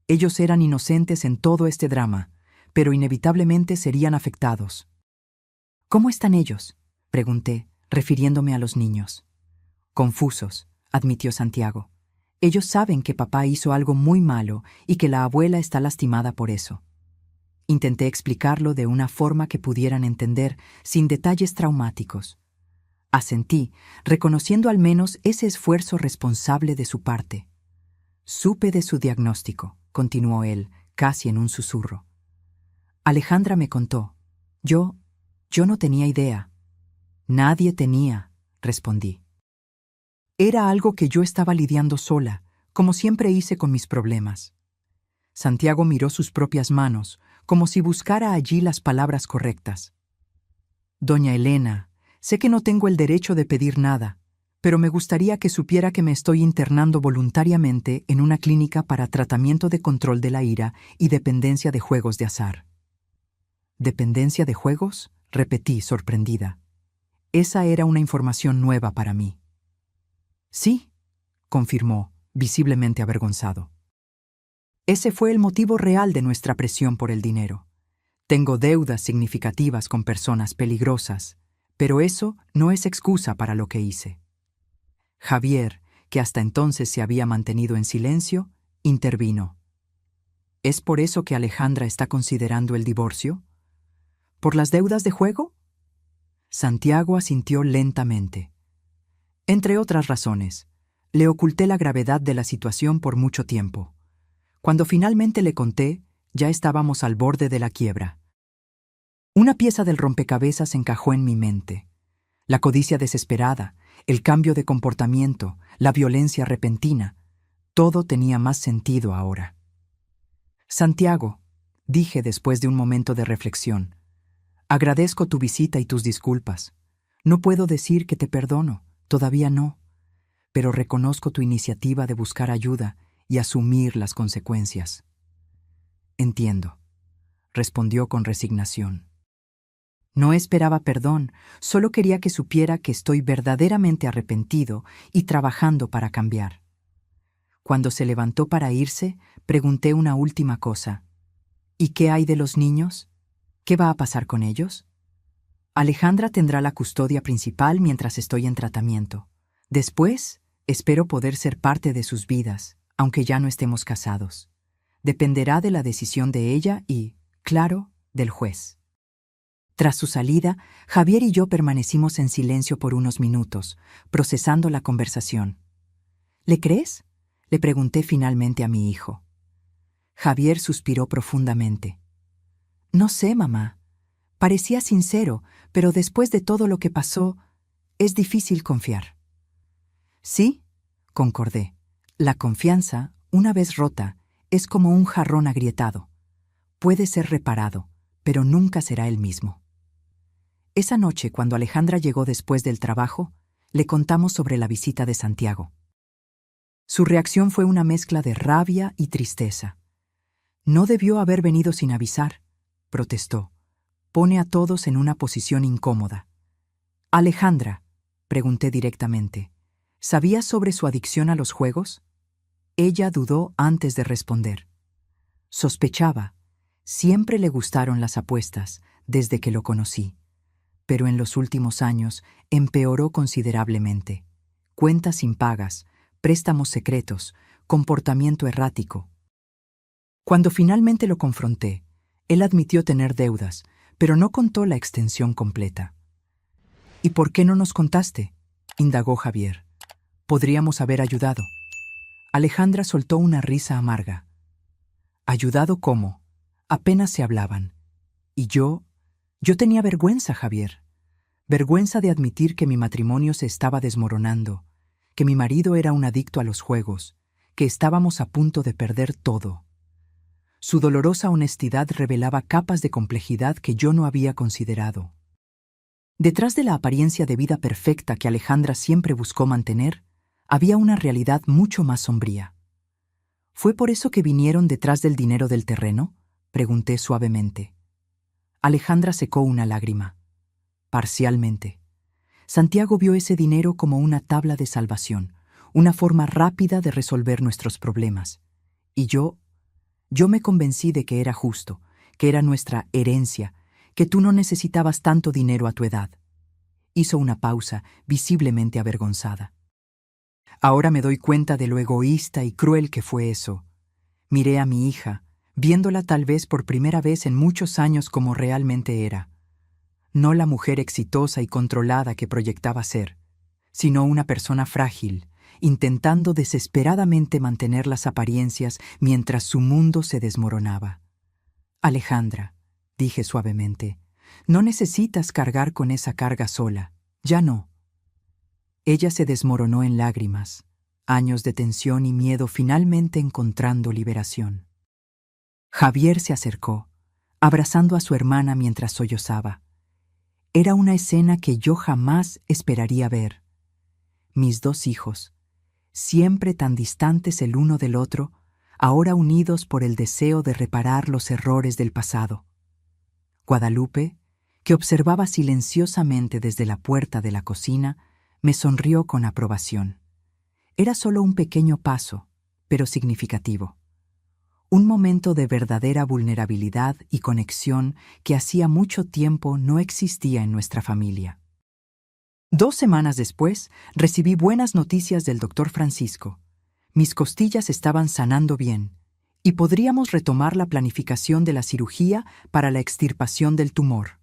Ellos eran inocentes en todo este drama, pero inevitablemente serían afectados. «¿Cómo están ellos?», pregunté, refiriéndome a los niños. «Confusos», admitió Santiago. «Ellos saben que papá hizo algo muy malo y que la abuela está lastimada por eso». Intenté explicarlo de una forma que pudieran entender, sin detalles traumáticos. Asentí, reconociendo al menos ese esfuerzo responsable de su parte. «Supe de su diagnóstico», continuó él, casi en un susurro. «Alejandra me contó. Yo no tenía idea. Nadie tenía, respondí. Era algo que yo estaba lidiando sola, como siempre hice con mis problemas. Santiago miró sus propias manos, como si buscara allí las palabras correctas. Doña Elena, sé que no tengo el derecho de pedir nada, pero me gustaría que supiera que me estoy internando voluntariamente en una clínica para tratamiento de control de la ira y dependencia de juegos de azar. ¿Dependencia de juegos?, repetí, sorprendida. Esa era una información nueva para mí. Sí, confirmó, visiblemente avergonzado. Ese fue el motivo real de nuestra presión por el dinero. Tengo deudas significativas con personas peligrosas, pero eso no es excusa para lo que hice. Javier, que hasta entonces se había mantenido en silencio, intervino. ¿Es por eso que Alejandra está considerando el divorcio? ¿Por las deudas de juego? Santiago asintió lentamente. Entre otras razones, le oculté la gravedad de la situación por mucho tiempo. Cuando finalmente le conté, ya estábamos al borde de la quiebra. Una pieza del rompecabezas encajó en mi mente. La codicia desesperada, el cambio de comportamiento, la violencia repentina, todo tenía más sentido ahora. Santiago, dije después de un momento de reflexión, agradezco tu visita y tus disculpas. No puedo decir que te perdono, todavía no, pero reconozco tu iniciativa de buscar ayuda y asumir las consecuencias. Entiendo, respondió con resignación. No esperaba perdón, solo quería que supiera que estoy verdaderamente arrepentido y trabajando para cambiar. Cuando se levantó para irse, pregunté una última cosa. ¿Y qué hay de los niños? ¿Qué va a pasar con ellos? Alejandra tendrá la custodia principal mientras estoy en tratamiento. Después, espero poder ser parte de sus vidas, aunque ya no estemos casados. Dependerá de la decisión de ella y, claro, del juez. Tras su salida, Javier y yo permanecimos en silencio por unos minutos, procesando la conversación. ¿Le crees?, le pregunté finalmente a mi hijo. Javier suspiró profundamente. No sé, mamá. Parecía sincero, pero después de todo lo que pasó, es difícil confiar. Sí, concordé. La confianza, una vez rota, es como un jarrón agrietado. Puede ser reparado, pero nunca será el mismo. Esa noche, cuando Alejandra llegó después del trabajo, le contamos sobre la visita de Santiago. Su reacción fue una mezcla de rabia y tristeza. No debió haber venido sin avisar, protestó. Pone a todos en una posición incómoda. Alejandra, pregunté directamente, ¿sabías sobre su adicción a los juegos? Ella dudó antes de responder. Sospechaba. Siempre le gustaron las apuestas, desde que lo conocí. Pero en los últimos años empeoró considerablemente. Cuentas impagas, préstamos secretos, comportamiento errático. Cuando finalmente lo confronté, él admitió tener deudas, pero no contó la extensión completa. ¿Y por qué no nos contaste?, indagó Javier. Podríamos haber ayudado. Alejandra soltó una risa amarga. ¿Ayudado cómo? Apenas se hablaban. Y yo tenía vergüenza, Javier. Vergüenza de admitir que mi matrimonio se estaba desmoronando, que mi marido era un adicto a los juegos, que estábamos a punto de perder todo. Su dolorosa honestidad revelaba capas de complejidad que yo no había considerado. Detrás de la apariencia de vida perfecta que Alejandra siempre buscó mantener, había una realidad mucho más sombría. ¿Fue por eso que vinieron detrás del dinero del terreno?, pregunté suavemente. Alejandra secó una lágrima. Parcialmente. Santiago vio ese dinero como una tabla de salvación, una forma rápida de resolver nuestros problemas. Y yo me convencí de que era justo, que era nuestra herencia, que tú no necesitabas tanto dinero a tu edad. Hizo una pausa, visiblemente avergonzada. Ahora me doy cuenta de lo egoísta y cruel que fue eso. Miré a mi hija, viéndola tal vez por primera vez en muchos años como realmente era. No la mujer exitosa y controlada que proyectaba ser, sino una persona frágil, intentando desesperadamente mantener las apariencias mientras su mundo se desmoronaba. Alejandra, dije suavemente, No necesitas cargar con esa carga sola. Ya no. Ella se desmoronó en lágrimas, años de tensión y miedo finalmente encontrando liberación. Javier se acercó, abrazando a su hermana mientras sollozaba. Era una escena que yo jamás esperaría ver. Mis dos hijos, siempre tan distantes el uno del otro, ahora unidos por el deseo de reparar los errores del pasado. Guadalupe, que observaba silenciosamente desde la puerta de la cocina, me sonrió con aprobación. Era solo un pequeño paso, pero significativo. Un momento de verdadera vulnerabilidad y conexión que hacía mucho tiempo no existía en nuestra familia. 2 semanas después, recibí buenas noticias del doctor Francisco. Mis costillas estaban sanando bien y podríamos retomar la planificación de la cirugía para la extirpación del tumor.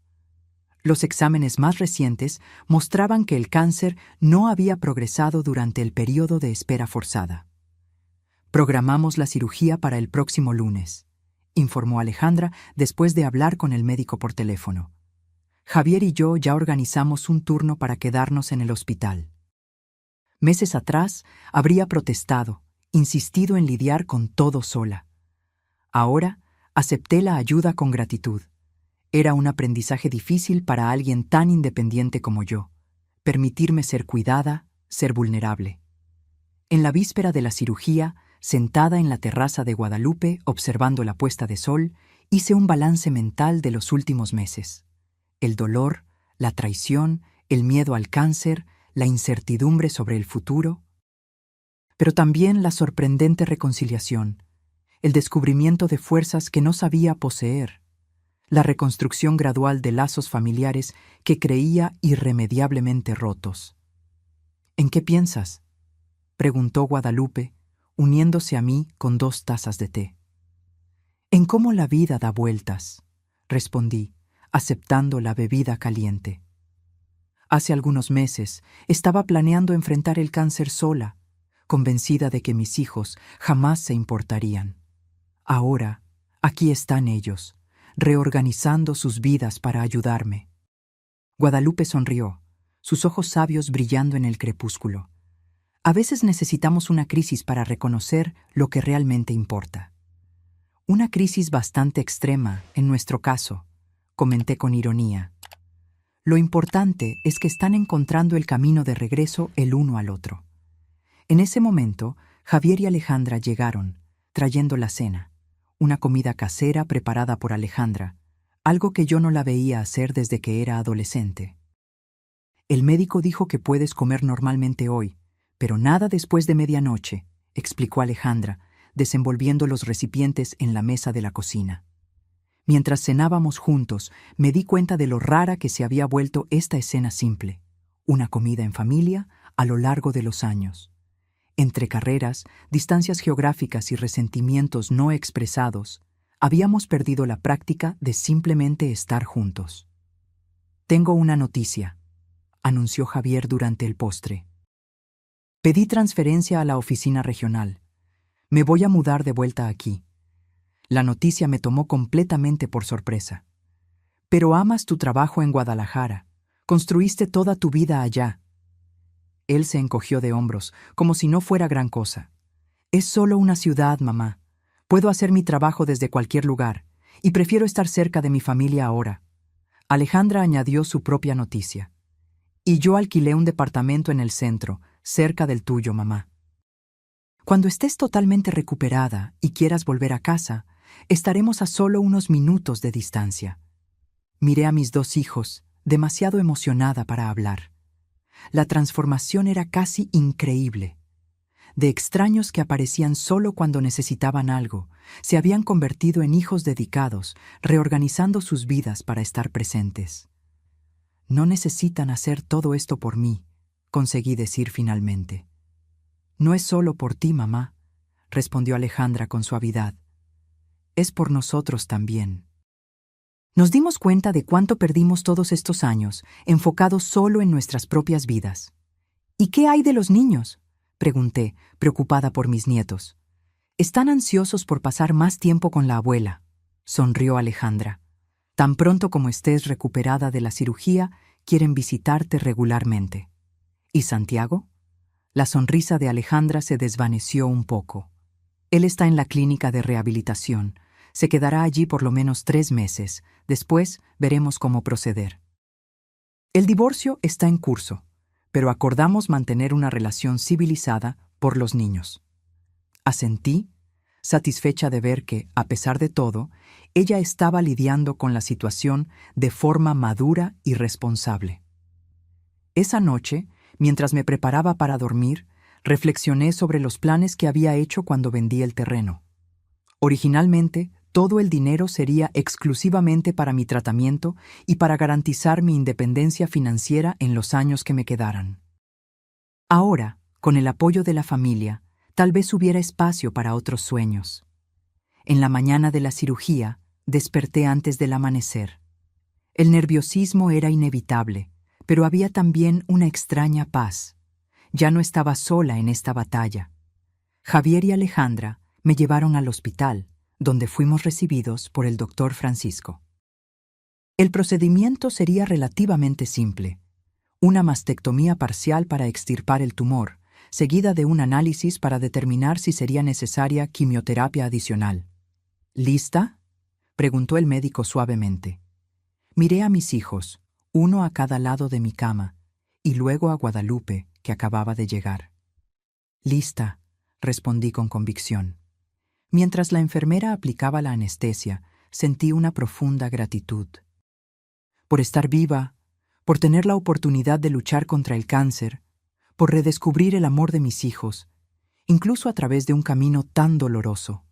Los exámenes más recientes mostraban que el cáncer no había progresado durante el periodo de espera forzada. Programamos la cirugía para el próximo lunes, informó Alejandra después de hablar con el médico por teléfono. Javier y yo ya organizamos un turno para quedarnos en el hospital. Meses atrás habría protestado, insistido en lidiar con todo sola. Ahora acepté la ayuda con gratitud. Era un aprendizaje difícil para alguien tan independiente como yo. Permitirme ser cuidada, ser vulnerable. En la víspera de la cirugía, sentada en la terraza de Guadalupe observando la puesta de sol, hice un balance mental de los últimos meses. El dolor, la traición, el miedo al cáncer, la incertidumbre sobre el futuro, pero también la sorprendente reconciliación, el descubrimiento de fuerzas que no sabía poseer, la reconstrucción gradual de lazos familiares que creía irremediablemente rotos. ¿En qué piensas?, preguntó Guadalupe, uniéndose a mí con 2 tazas de té. En cómo la vida da vueltas, respondí, aceptando la bebida caliente. Hace algunos meses estaba planeando enfrentar el cáncer sola, convencida de que mis hijos jamás se importarían. Ahora, aquí están ellos, reorganizando sus vidas para ayudarme. Guadalupe sonrió, sus ojos sabios brillando en el crepúsculo. A veces necesitamos una crisis para reconocer lo que realmente importa. Una crisis bastante extrema, en nuestro caso, comenté con ironía. Lo importante es que están encontrando el camino de regreso el uno al otro. En ese momento, Javier y Alejandra llegaron, trayendo la cena, una comida casera preparada por Alejandra, algo que yo no la veía hacer desde que era adolescente. El médico dijo que puedes comer normalmente hoy, pero nada después de medianoche, explicó Alejandra, desenvolviendo los recipientes en la mesa de la cocina. Mientras cenábamos juntos, me di cuenta de lo rara que se había vuelto esta escena simple, una comida en familia a lo largo de los años. Entre carreras, distancias geográficas y resentimientos no expresados, habíamos perdido la práctica de simplemente estar juntos. Tengo una noticia, anunció Javier durante el postre. Pedí transferencia a la oficina regional. Me voy a mudar de vuelta aquí. La noticia me tomó completamente por sorpresa. Pero amas tu trabajo en Guadalajara. Construiste toda tu vida allá. Él se encogió de hombros, como si no fuera gran cosa. Es solo una ciudad, mamá. Puedo hacer mi trabajo desde cualquier lugar, y prefiero estar cerca de mi familia ahora. Alejandra añadió su propia noticia. Y yo alquilé un departamento en el centro, cerca del tuyo, mamá. Cuando estés totalmente recuperada y quieras volver a casa, estaremos a solo unos minutos de distancia. Miré a mis 2 hijos, demasiado emocionada para hablar. La transformación era casi increíble. De extraños que aparecían solo cuando necesitaban algo, se habían convertido en hijos dedicados, reorganizando sus vidas para estar presentes. No necesitan hacer todo esto por mí, conseguí decir finalmente. No es solo por ti, mamá, respondió Alejandra con suavidad. Es por nosotros también. Nos dimos cuenta de cuánto perdimos todos estos años, enfocados solo en nuestras propias vidas. ¿Y qué hay de los niños?, pregunté, preocupada por mis nietos. Están ansiosos por pasar más tiempo con la abuela, sonrió Alejandra. Tan pronto como estés recuperada de la cirugía, quieren visitarte regularmente. ¿Y Santiago? La sonrisa de Alejandra se desvaneció un poco. Él está en la clínica de rehabilitación. Se quedará allí por lo menos 3 meses. Después veremos cómo proceder. El divorcio está en curso, pero acordamos mantener una relación civilizada por los niños. Asentí, satisfecha de ver que, a pesar de todo, ella estaba lidiando con la situación de forma madura y responsable. Esa noche, mientras me preparaba para dormir, reflexioné sobre los planes que había hecho cuando vendí el terreno. Originalmente, todo el dinero sería exclusivamente para mi tratamiento y para garantizar mi independencia financiera en los años que me quedaran. Ahora, con el apoyo de la familia, tal vez hubiera espacio para otros sueños. En la mañana de la cirugía, desperté antes del amanecer. El nerviosismo era inevitable, pero había también una extraña paz. Ya no estaba sola en esta batalla. Javier y Alejandra me llevaron al hospital, donde fuimos recibidos por el doctor Francisco. El procedimiento sería relativamente simple: una mastectomía parcial para extirpar el tumor, seguida de un análisis para determinar si sería necesaria quimioterapia adicional. ¿Lista?, preguntó el médico suavemente. Miré a mis hijos, uno a cada lado de mi cama, y luego a Guadalupe, que acababa de llegar. «Lista», respondí con convicción. Mientras la enfermera aplicaba la anestesia, sentí una profunda gratitud. Por estar viva, por tener la oportunidad de luchar contra el cáncer, por redescubrir el amor de mis hijos, incluso a través de un camino tan doloroso.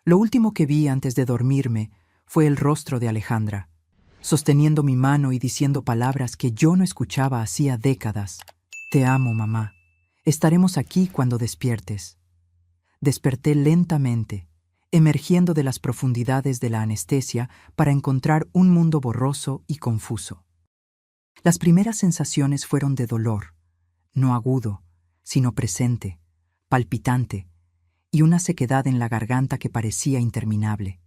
Lo último que vi antes de dormirme fue el rostro de Alejandra, sosteniendo mi mano y diciendo palabras que yo no escuchaba hacía décadas. «Te amo, mamá. Estaremos aquí cuando despiertes». Desperté lentamente, emergiendo de las profundidades de la anestesia para encontrar un mundo borroso y confuso. Las primeras sensaciones fueron de dolor, no agudo, sino presente, palpitante, y una sequedad en la garganta que parecía interminable.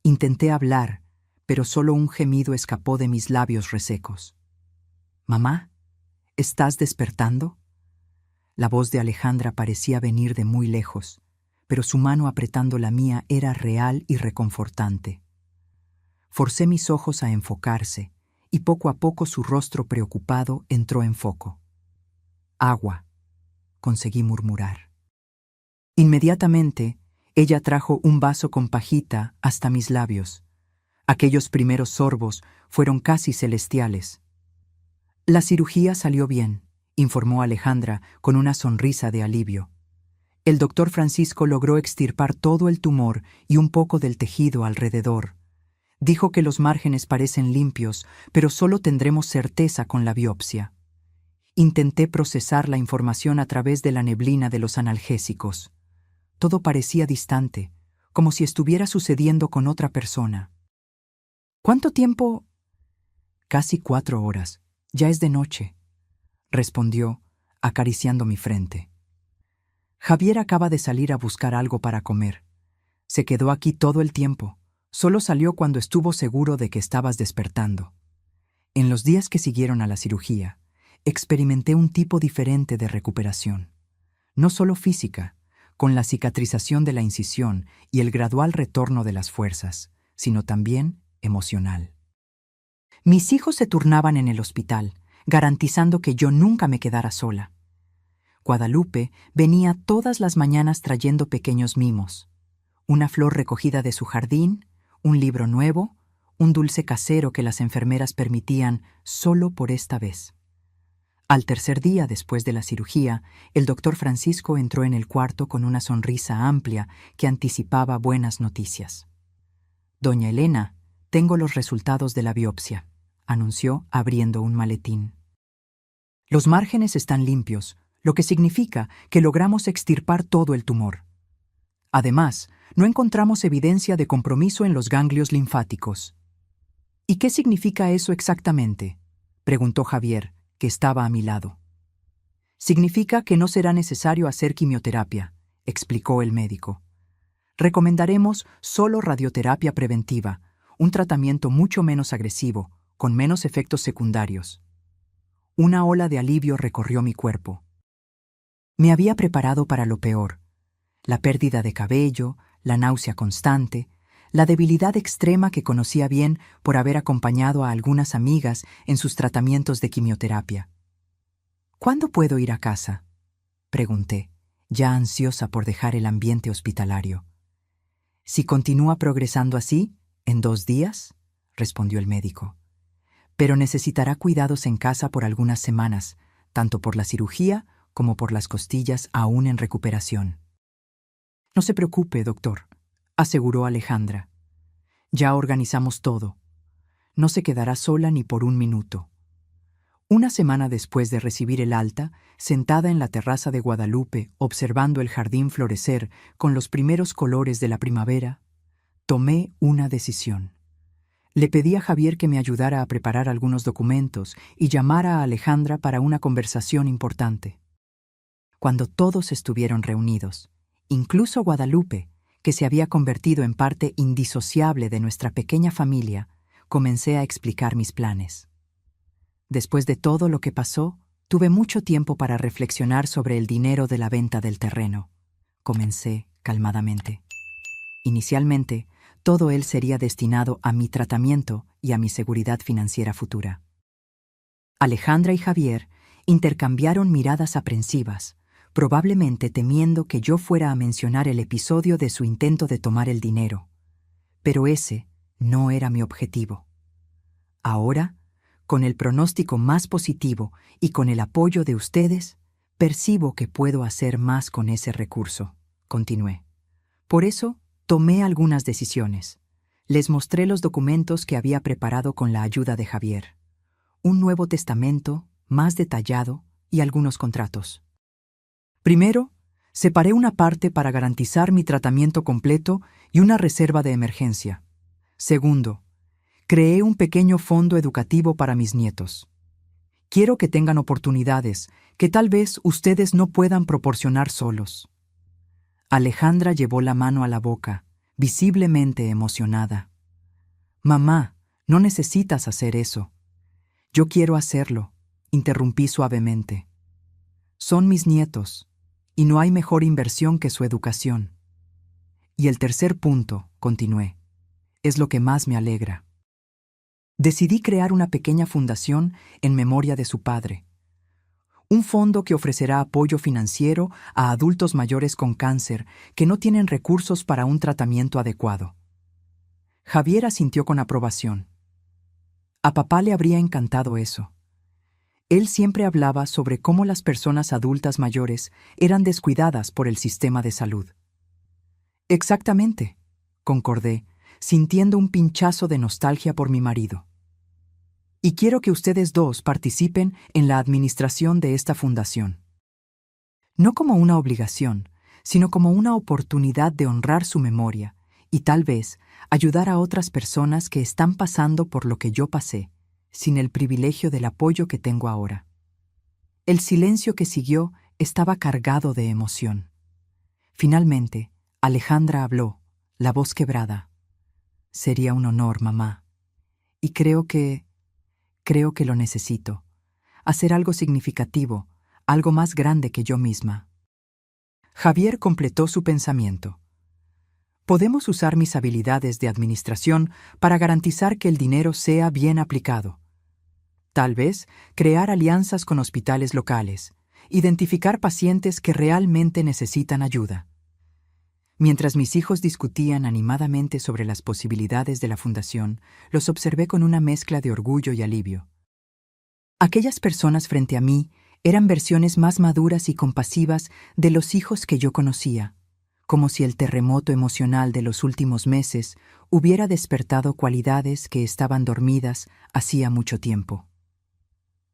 Intenté hablar, pero solo un gemido escapó de mis labios resecos. «Mamá, ¿estás despertando?». La voz de Alejandra parecía venir de muy lejos, pero su mano apretando la mía era real y reconfortante. Forcé mis ojos a enfocarse, y poco a poco su rostro preocupado entró en foco. «Agua», conseguí murmurar. Inmediatamente, ella trajo un vaso con pajita hasta mis labios. Aquellos primeros sorbos fueron casi celestiales. «La cirugía salió bien», informó Alejandra con una sonrisa de alivio. «El doctor Francisco logró extirpar todo el tumor y un poco del tejido alrededor. Dijo que los márgenes parecen limpios, pero solo tendremos certeza con la biopsia». Intenté procesar la información a través de la neblina de los analgésicos. Todo parecía distante, como si estuviera sucediendo con otra persona. «¿Cuánto tiempo?». «Casi 4 horas. Ya es de noche», respondió, acariciando mi frente. «Javier acaba de salir a buscar algo para comer. Se quedó aquí todo el tiempo. Solo salió cuando estuvo seguro de que estabas despertando». En los días que siguieron a la cirugía, experimenté un tipo diferente de recuperación. No solo física, con la cicatrización de la incisión y el gradual retorno de las fuerzas, sino también emocional. Mis hijos se turnaban en el hospital, garantizando que yo nunca me quedara sola. Guadalupe venía todas las mañanas trayendo pequeños mimos: una flor recogida de su jardín, un libro nuevo, un dulce casero que las enfermeras permitían solo por esta vez. Al tercer día después de la cirugía, el doctor Francisco entró en el cuarto con una sonrisa amplia que anticipaba buenas noticias. «Doña Elena, tengo los resultados de la biopsia», anunció abriendo un maletín. «Los márgenes están limpios, lo que significa que logramos extirpar todo el tumor. Además, no encontramos evidencia de compromiso en los ganglios linfáticos». «¿Y qué significa eso exactamente?», preguntó Javier, que estaba a mi lado. «Significa que no será necesario hacer quimioterapia», explicó el médico. «Recomendaremos solo radioterapia preventiva, un tratamiento mucho menos agresivo, con menos efectos secundarios. Una ola de alivio recorrió mi cuerpo. Me había preparado para lo peor: la pérdida de cabello, la náusea constante, la debilidad extrema que conocía bien por haber acompañado a algunas amigas en sus tratamientos de quimioterapia. ¿Cuándo puedo ir a casa?, pregunté, ya ansiosa por dejar el ambiente hospitalario. Si continúa progresando así, en 2 días, respondió el médico. Pero necesitará cuidados en casa por algunas semanas, tanto por la cirugía como por las costillas aún en recuperación. No se preocupe, doctor, aseguró Alejandra. Ya organizamos todo. No se quedará sola ni por un minuto. Una semana después de recibir el alta, sentada en la terraza de Guadalupe, observando el jardín florecer con los primeros colores de la primavera, tomé una decisión. Le pedí a Javier que me ayudara a preparar algunos documentos y llamara a Alejandra para una conversación importante. Cuando todos estuvieron reunidos, incluso Guadalupe, que se había convertido en parte indisociable de nuestra pequeña familia, comencé a explicar mis planes. Después de todo lo que pasó, tuve mucho tiempo para reflexionar sobre el dinero de la venta del terreno. Comencé calmadamente. Inicialmente, todo él sería destinado a mi tratamiento y a mi seguridad financiera futura. Alejandra y Javier intercambiaron miradas aprensivas, probablemente temiendo que yo fuera a mencionar el episodio de su intento de tomar el dinero. Pero ese no era mi objetivo. Ahora, con el pronóstico más positivo y con el apoyo de ustedes, percibo que puedo hacer más con ese recurso, continué. Por eso, tomé algunas decisiones. Les mostré los documentos que había preparado con la ayuda de Javier. Un nuevo testamento, más detallado, y algunos contratos. Primero, separé una parte para garantizar mi tratamiento completo y una reserva de emergencia. Segundo, creé un pequeño fondo educativo para mis nietos. Quiero que tengan oportunidades que tal vez ustedes no puedan proporcionar solos. Alejandra llevó la mano a la boca, visiblemente emocionada. Mamá, no necesitas hacer eso. Yo quiero hacerlo, interrumpí suavemente. Son mis nietos, y no hay mejor inversión que su educación. Y el tercer punto, continué, es lo que más me alegra. Decidí crear una pequeña fundación en memoria de su padre. Un fondo que ofrecerá apoyo financiero a adultos mayores con cáncer que no tienen recursos para un tratamiento adecuado. Javier asintió con aprobación. A papá le habría encantado eso. Él siempre hablaba sobre cómo las personas adultas mayores eran descuidadas por el sistema de salud. Exactamente, concordé, sintiendo un pinchazo de nostalgia por mi marido. Y quiero que ustedes dos participen en la administración de esta fundación. No como una obligación, sino como una oportunidad de honrar su memoria y tal vez ayudar a otras personas que están pasando por lo que yo pasé, sin el privilegio del apoyo que tengo ahora. El silencio que siguió estaba cargado de emoción. Finalmente, Alejandra habló, la voz quebrada. Sería un honor, mamá. Y creo que lo necesito. Hacer algo significativo, algo más grande que yo misma. Javier completó su pensamiento. Podemos usar mis habilidades de administración para garantizar que el dinero sea bien aplicado. Tal vez crear alianzas con hospitales locales, identificar pacientes que realmente necesitan ayuda. Mientras mis hijos discutían animadamente sobre las posibilidades de la fundación, los observé con una mezcla de orgullo y alivio. Aquellas personas frente a mí eran versiones más maduras y compasivas de los hijos que yo conocía, como si el terremoto emocional de los últimos meses hubiera despertado cualidades que estaban dormidas hacía mucho tiempo.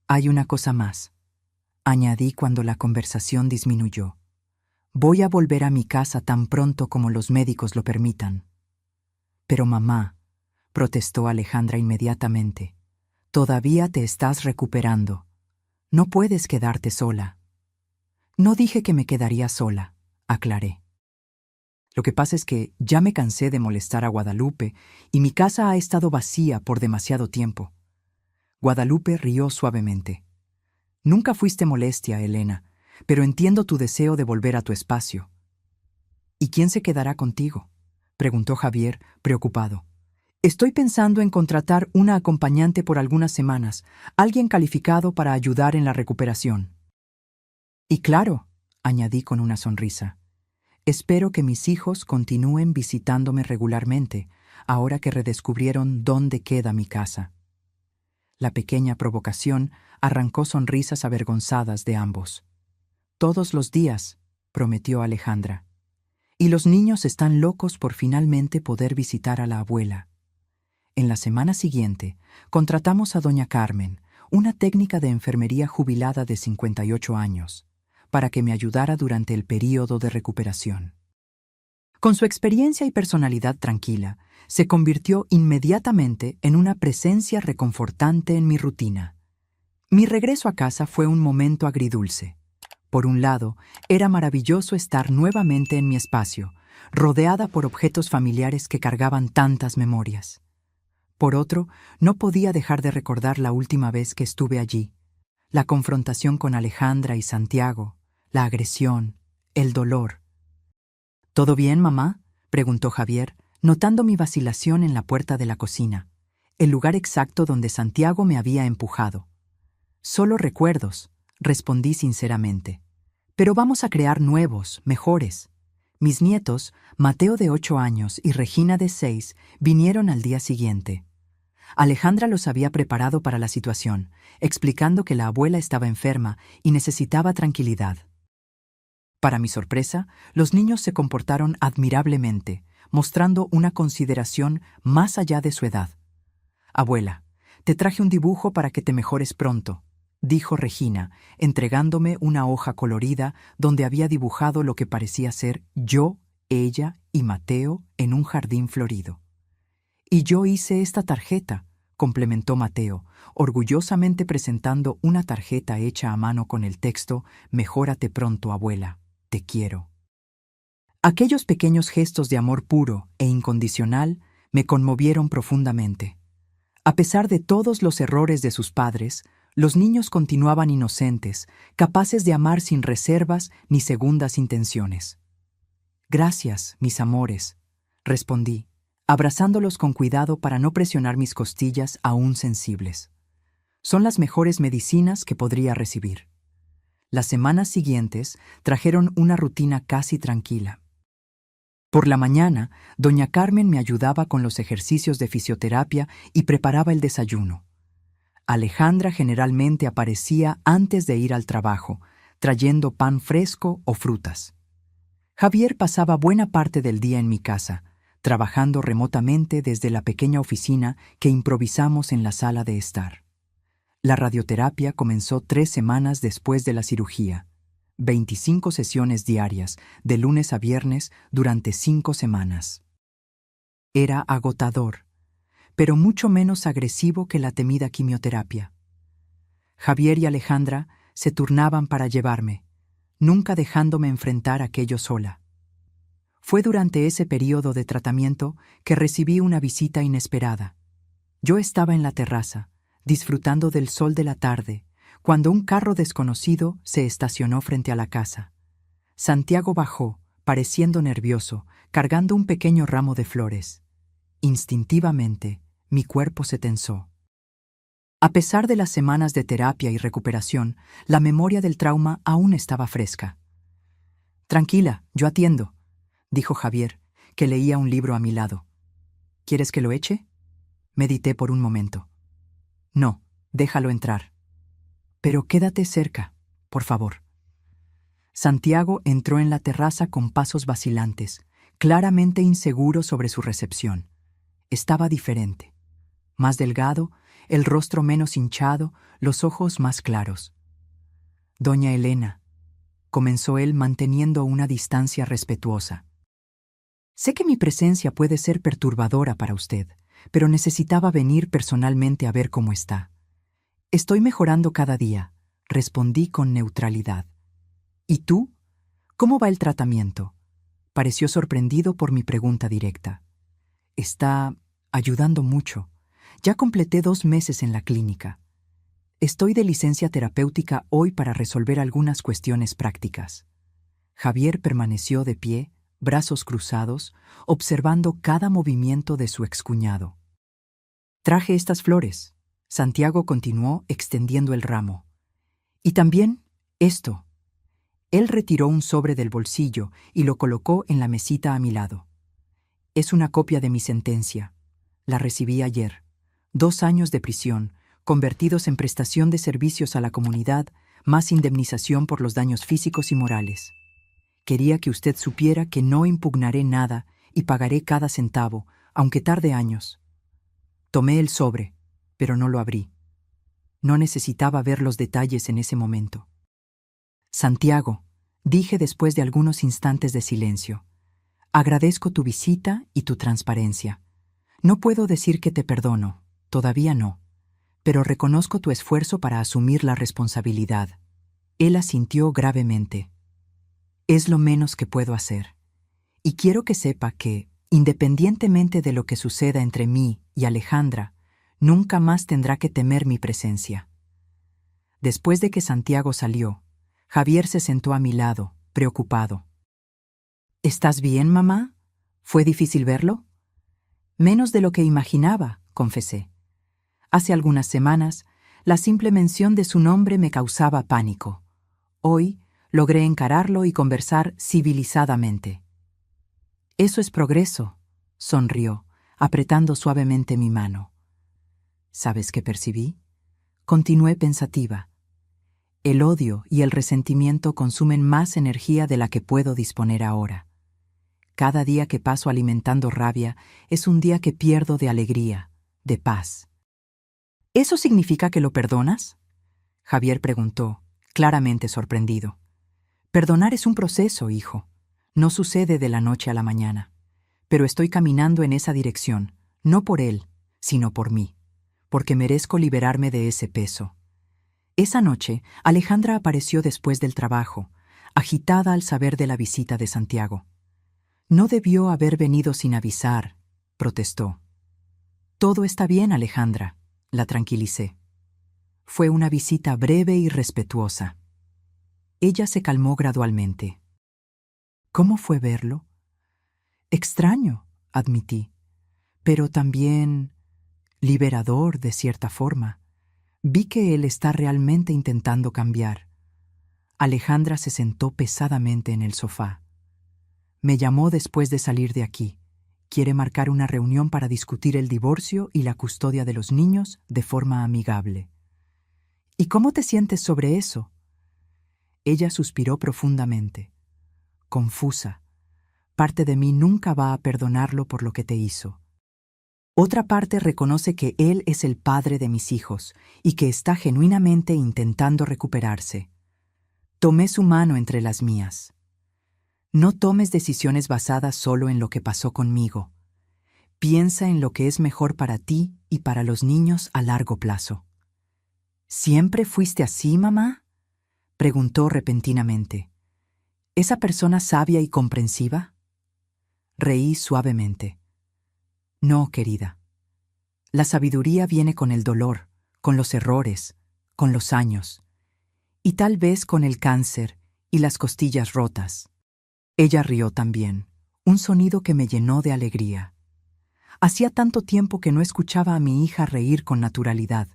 Hay una cosa más, añadí cuando la conversación disminuyó. Voy a volver a mi casa tan pronto como los médicos lo permitan. Pero mamá, protestó Alejandra inmediatamente, todavía te estás recuperando. No puedes quedarte sola. No dije que me quedaría sola, aclaré. Lo que pasa es que ya me cansé de molestar a Guadalupe y mi casa ha estado vacía por demasiado tiempo. Guadalupe rió suavemente. Nunca fuiste molestia, Elena, pero entiendo tu deseo de volver a tu espacio. ¿Y quién se quedará contigo?, preguntó Javier, preocupado. Estoy pensando en contratar una acompañante por algunas semanas, alguien calificado para ayudar en la recuperación. Y claro, añadí con una sonrisa, espero que mis hijos continúen visitándome regularmente, ahora que redescubrieron dónde queda mi casa. La pequeña provocación arrancó sonrisas avergonzadas de ambos. Todos los días, prometió Alejandra. Y los niños están locos por finalmente poder visitar a la abuela. En la semana siguiente, contratamos a doña Carmen, una técnica de enfermería jubilada de 58 años, para que me ayudara durante el período de recuperación. Con su experiencia y personalidad tranquila, se convirtió inmediatamente en una presencia reconfortante en mi rutina. Mi regreso a casa fue un momento agridulce. Por un lado, era maravilloso estar nuevamente en mi espacio, rodeada por objetos familiares que cargaban tantas memorias. Por otro, no podía dejar de recordar la última vez que estuve allí, la confrontación con Alejandra y Santiago, la agresión, el dolor. ¿Todo bien, mamá?, preguntó Javier, notando mi vacilación en la puerta de la cocina, el lugar exacto donde Santiago me había empujado. Solo recuerdos, respondí sinceramente. Pero vamos a crear nuevos, mejores. Mis nietos, Mateo de 8 años y Regina de 6, vinieron al día siguiente. Alejandra los había preparado para la situación, explicando que la abuela estaba enferma y necesitaba tranquilidad. Para mi sorpresa, los niños se comportaron admirablemente, mostrando una consideración más allá de su edad. «Abuela, te traje un dibujo para que te mejores pronto», dijo Regina, entregándome una hoja colorida donde había dibujado lo que parecía ser yo, ella y Mateo en un jardín florido. «Y yo hice esta tarjeta», complementó Mateo, orgullosamente presentando una tarjeta hecha a mano con el texto «Mejórate pronto, abuela, te quiero». Aquellos pequeños gestos de amor puro e incondicional me conmovieron profundamente. A pesar de todos los errores de sus padres, los niños continuaban inocentes, capaces de amar sin reservas ni segundas intenciones. «Gracias, mis amores», respondí, abrazándolos con cuidado para no presionar mis costillas aún sensibles. «Son las mejores medicinas que podría recibir». Las semanas siguientes trajeron una rutina casi tranquila. Por la mañana, doña Carmen me ayudaba con los ejercicios de fisioterapia y preparaba el desayuno. Alejandra generalmente aparecía antes de ir al trabajo, trayendo pan fresco o frutas. Javier pasaba buena parte del día en mi casa, trabajando remotamente desde la pequeña oficina que improvisamos en la sala de estar. La radioterapia comenzó 3 semanas después de la cirugía, 25 sesiones diarias, de lunes a viernes, durante 5 semanas. Era agotador, pero mucho menos agresivo que la temida quimioterapia. Javier y Alejandra se turnaban para llevarme, nunca dejándome enfrentar aquello sola. Fue durante ese período de tratamiento que recibí una visita inesperada. Yo estaba en la terraza, disfrutando del sol de la tarde, cuando un carro desconocido se estacionó frente a la casa. Santiago bajó, pareciendo nervioso, cargando un pequeño ramo de flores. Instintivamente, mi cuerpo se tensó. A pesar de las semanas de terapia y recuperación, la memoria del trauma aún estaba fresca. «Tranquila, yo atiendo», dijo Javier, que leía un libro a mi lado. «¿Quieres que lo eche?». Medité por un momento. «No, déjalo entrar. Pero quédate cerca, por favor». Santiago entró en la terraza con pasos vacilantes, claramente inseguro sobre su recepción. Estaba diferente. Más delgado, el rostro menos hinchado, los ojos más claros. «Doña Elena», comenzó él manteniendo una distancia respetuosa. «Sé que mi presencia puede ser perturbadora para usted, pero necesitaba venir personalmente a ver cómo está». «Estoy mejorando cada día», respondí con neutralidad. «¿Y tú? ¿Cómo va el tratamiento?». pareció sorprendido por mi pregunta directa. Está ayudando mucho. Ya completé 2 meses en la clínica. Estoy de licencia terapéutica hoy para resolver algunas cuestiones prácticas. Javier permaneció de pie, brazos cruzados, observando cada movimiento de su excuñado. Traje estas flores. Santiago continuó extendiendo el ramo. Y también esto. Él retiró un sobre del bolsillo y lo colocó en la mesita a mi lado. Es una copia de mi sentencia. La recibí ayer. 2 años de prisión, convertidos en prestación de servicios a la comunidad, más indemnización por los daños físicos y morales. Quería que usted supiera que no impugnaré nada y pagaré cada centavo, aunque tarde años. Tomé el sobre, pero no lo abrí. No necesitaba ver los detalles en ese momento. Santiago, dije después de algunos instantes de silencio, agradezco tu visita y tu transparencia. No puedo decir que te perdono, todavía no, pero reconozco tu esfuerzo para asumir la responsabilidad. Él asintió gravemente. Es lo menos que puedo hacer. Y quiero que sepa que, independientemente de lo que suceda entre mí y Alejandra, nunca más tendrá que temer mi presencia. Después de que Santiago salió, Javier se sentó a mi lado, preocupado. ¿Estás bien, mamá? ¿Fue difícil verlo? Menos de lo que imaginaba, confesé. Hace algunas semanas, la simple mención de su nombre me causaba pánico. Hoy, logré encararlo y conversar civilizadamente. Eso es progreso, sonrió, apretando suavemente mi mano. ¿Sabes qué percibí? Continué pensativa. El odio y el resentimiento consumen más energía de la que puedo disponer ahora. Cada día que paso alimentando rabia es un día que pierdo de alegría, de paz. ¿Eso significa que lo perdonas? Javier preguntó, claramente sorprendido. Perdonar es un proceso, hijo. No sucede de la noche a la mañana. Pero estoy caminando en esa dirección, no por él, sino por mí, porque merezco liberarme de ese peso. Esa noche, Alejandra apareció después del trabajo, agitada al saber de la visita de Santiago. No debió haber venido sin avisar, protestó. Todo está bien, Alejandra, la tranquilicé. Fue una visita breve y respetuosa. Ella se calmó gradualmente. ¿Cómo fue verlo? Extraño, admití, pero también liberador de cierta forma. Vi que él está realmente intentando cambiar. Alejandra se sentó pesadamente en el sofá. Me llamó después de salir de aquí. Quiere marcar una reunión para discutir el divorcio y la custodia de los niños de forma amigable. ¿Y cómo te sientes sobre eso? Ella suspiró profundamente. Confusa. Parte de mí nunca va a perdonarlo por lo que te hizo. Otra parte reconoce que él es el padre de mis hijos y que está genuinamente intentando recuperarse. Tomé su mano entre las mías. No tomes decisiones basadas solo en lo que pasó conmigo. Piensa en lo que es mejor para ti y para los niños a largo plazo. ¿Siempre fuiste así, mamá?, preguntó repentinamente. ¿Esa persona sabia y comprensiva? Reí suavemente. No, querida. La sabiduría viene con el dolor, con los errores, con los años, y tal vez con el cáncer y las costillas rotas. Ella rió también, un sonido que me llenó de alegría. Hacía tanto tiempo que no escuchaba a mi hija reír con naturalidad.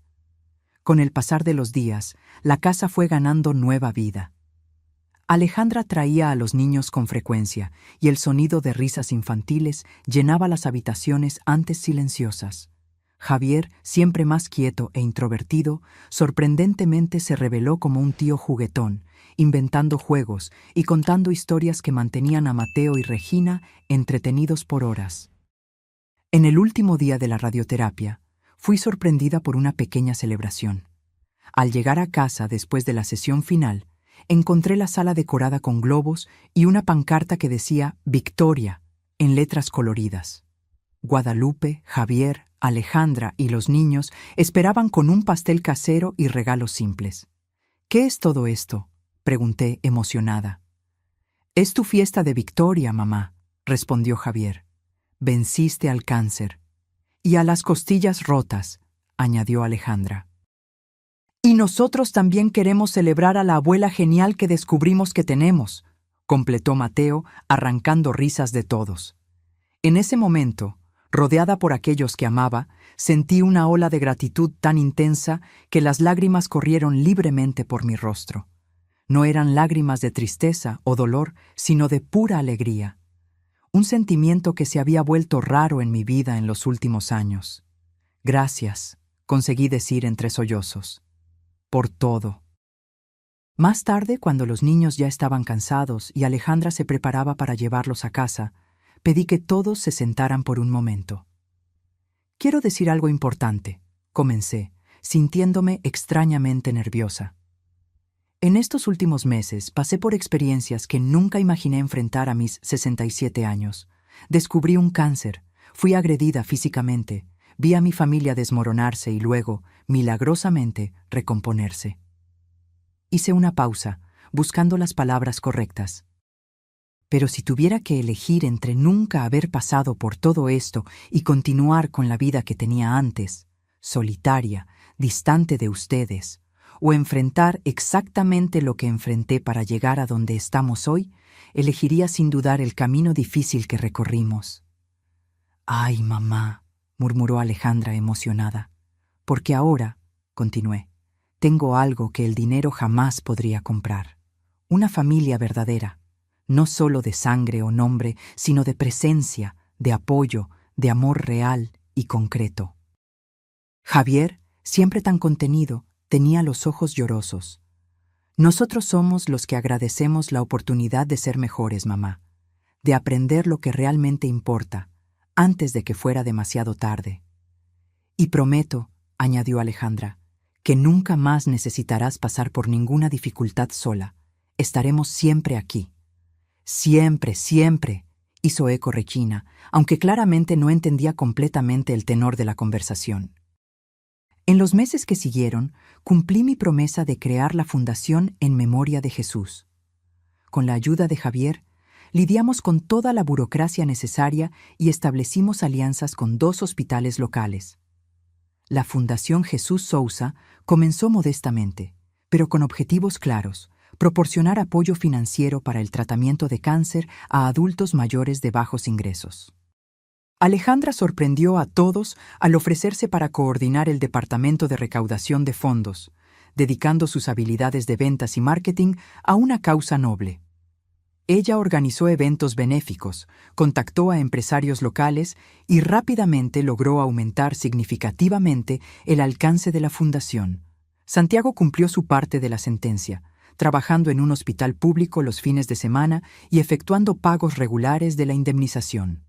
Con el pasar de los días, la casa fue ganando nueva vida. Alejandra traía a los niños con frecuencia y el sonido de risas infantiles llenaba las habitaciones antes silenciosas. Javier, siempre más quieto e introvertido, sorprendentemente se reveló como un tío juguetón, inventando juegos y contando historias que mantenían a Mateo y Regina entretenidos por horas. En el último día de la radioterapia, fui sorprendida por una pequeña celebración. Al llegar a casa después de la sesión final, encontré la sala decorada con globos y una pancarta que decía «Victoria» en letras coloridas. Guadalupe, Javier, Alejandra y los niños esperaban con un pastel casero y regalos simples. «¿Qué es todo esto?», pregunté emocionada. Es tu fiesta de victoria, mamá, respondió Javier. Venciste al cáncer. Y a las costillas rotas, añadió Alejandra. Y nosotros también queremos celebrar a la abuela genial que descubrimos que tenemos, completó Mateo, arrancando risas de todos. En ese momento, rodeada por aquellos que amaba, sentí una ola de gratitud tan intensa que las lágrimas corrieron libremente por mi rostro. No eran lágrimas de tristeza o dolor, sino de pura alegría. Un sentimiento que se había vuelto raro en mi vida en los últimos años. Gracias, conseguí decir entre sollozos. Por todo. Más tarde, cuando los niños ya estaban cansados y Alejandra se preparaba para llevarlos a casa, pedí que todos se sentaran por un momento. Quiero decir algo importante, comencé, sintiéndome extrañamente nerviosa. En estos últimos meses pasé por experiencias que nunca imaginé enfrentar a mis 67 años. Descubrí un cáncer, fui agredida físicamente, vi a mi familia desmoronarse y luego, milagrosamente, recomponerse. Hice una pausa, buscando las palabras correctas. Pero si tuviera que elegir entre nunca haber pasado por todo esto y continuar con la vida que tenía antes, solitaria, distante de ustedes, o enfrentar exactamente lo que enfrenté para llegar a donde estamos hoy, elegiría sin dudar el camino difícil que recorrimos. «Ay, mamá», murmuró Alejandra emocionada, «porque ahora», continué, «tengo algo que el dinero jamás podría comprar. Una familia verdadera, no solo de sangre o nombre, sino de presencia, de apoyo, de amor real y concreto». Javier, siempre tan contenido, tenía los ojos llorosos. «Nosotros somos los que agradecemos la oportunidad de ser mejores, mamá, de aprender lo que realmente importa, antes de que fuera demasiado tarde. Y prometo», añadió Alejandra, «que nunca más necesitarás pasar por ninguna dificultad sola. Estaremos siempre aquí». «Siempre, siempre», hizo eco Regina, aunque claramente no entendía completamente el tenor de la conversación. En los meses que siguieron, cumplí mi promesa de crear la Fundación en Memoria de Jesús. Con la ayuda de Javier, lidiamos con toda la burocracia necesaria y establecimos alianzas con 2 hospitales locales. La Fundación Jesús Sousa comenzó modestamente, pero con objetivos claros: proporcionar apoyo financiero para el tratamiento de cáncer a adultos mayores de bajos ingresos. Alejandra sorprendió a todos al ofrecerse para coordinar el departamento de recaudación de fondos, dedicando sus habilidades de ventas y marketing a una causa noble. Ella organizó eventos benéficos, contactó a empresarios locales y rápidamente logró aumentar significativamente el alcance de la fundación. Santiago cumplió su parte de la sentencia, trabajando en un hospital público los fines de semana y efectuando pagos regulares de la indemnización.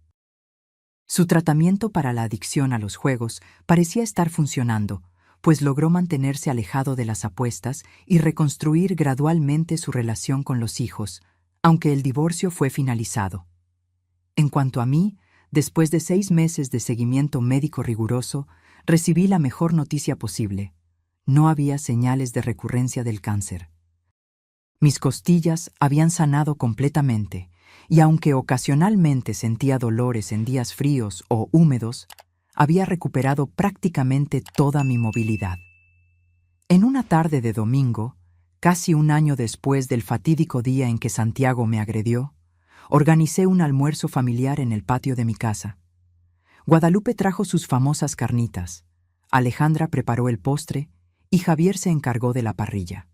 Su tratamiento para la adicción a los juegos parecía estar funcionando, pues logró mantenerse alejado de las apuestas y reconstruir gradualmente su relación con los hijos, aunque el divorcio fue finalizado. En cuanto a mí, después de 6 meses de seguimiento médico riguroso, recibí la mejor noticia posible. No había señales de recurrencia del cáncer. Mis costillas habían sanado completamente, y aunque ocasionalmente sentía dolores en días fríos o húmedos, había recuperado prácticamente toda mi movilidad. En una tarde de domingo, casi un año después del fatídico día en que Santiago me agredió, organicé un almuerzo familiar en el patio de mi casa. Guadalupe trajo sus famosas carnitas, Alejandra preparó el postre y Javier se encargó de la parrilla.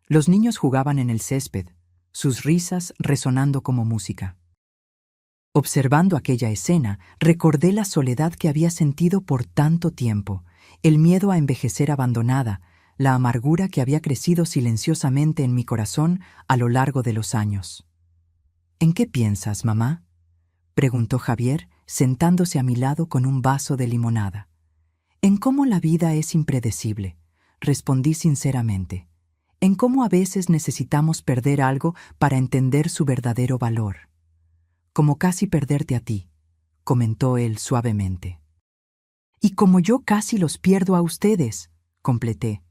Los niños jugaban en el césped, sus risas resonando como música. Observando aquella escena, recordé la soledad que había sentido por tanto tiempo, el miedo a envejecer abandonada, la amargura que había crecido silenciosamente en mi corazón a lo largo de los años. «¿En qué piensas, mamá?», preguntó Javier, sentándose a mi lado con un vaso de limonada. «En cómo la vida es impredecible», respondí sinceramente. «En cómo a veces necesitamos perder algo para entender su verdadero valor». «Como casi perderte a ti», comentó él suavemente. «Y como yo casi los pierdo a ustedes», completé.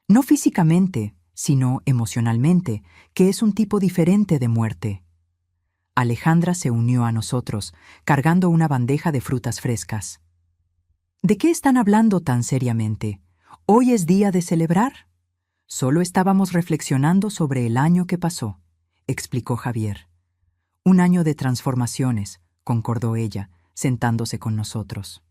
«No físicamente, sino emocionalmente, que es un tipo diferente de muerte». Alejandra se unió a nosotros, cargando una bandeja de frutas frescas. ¿De qué están hablando tan seriamente? ¿Hoy es día de celebrar? Solo estábamos reflexionando sobre el año que pasó, explicó Javier. Un año de transformaciones, concordó ella, sentándose con nosotros.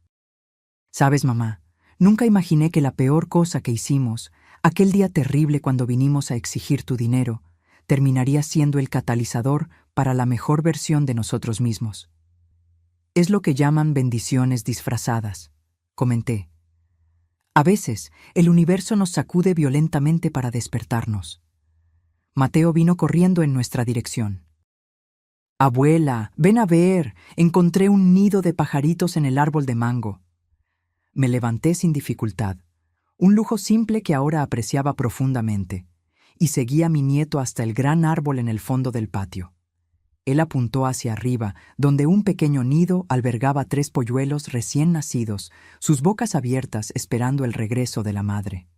Sabes, mamá, nunca imaginé que la peor cosa que hicimos, aquel día terrible cuando vinimos a exigir tu dinero, terminaría siendo el catalizador para la mejor versión de nosotros mismos. Es lo que llaman bendiciones disfrazadas, comenté. A veces, el universo nos sacude violentamente para despertarnos. Mateo vino corriendo en nuestra dirección. Abuela, ven a ver, encontré un nido de pajaritos en el árbol de mango. Me levanté sin dificultad, un lujo simple que ahora apreciaba profundamente, y seguí a mi nieto hasta el gran árbol en el fondo del patio. Él apuntó hacia arriba, donde un pequeño nido albergaba 3 polluelos recién nacidos, sus bocas abiertas esperando el regreso de la madre.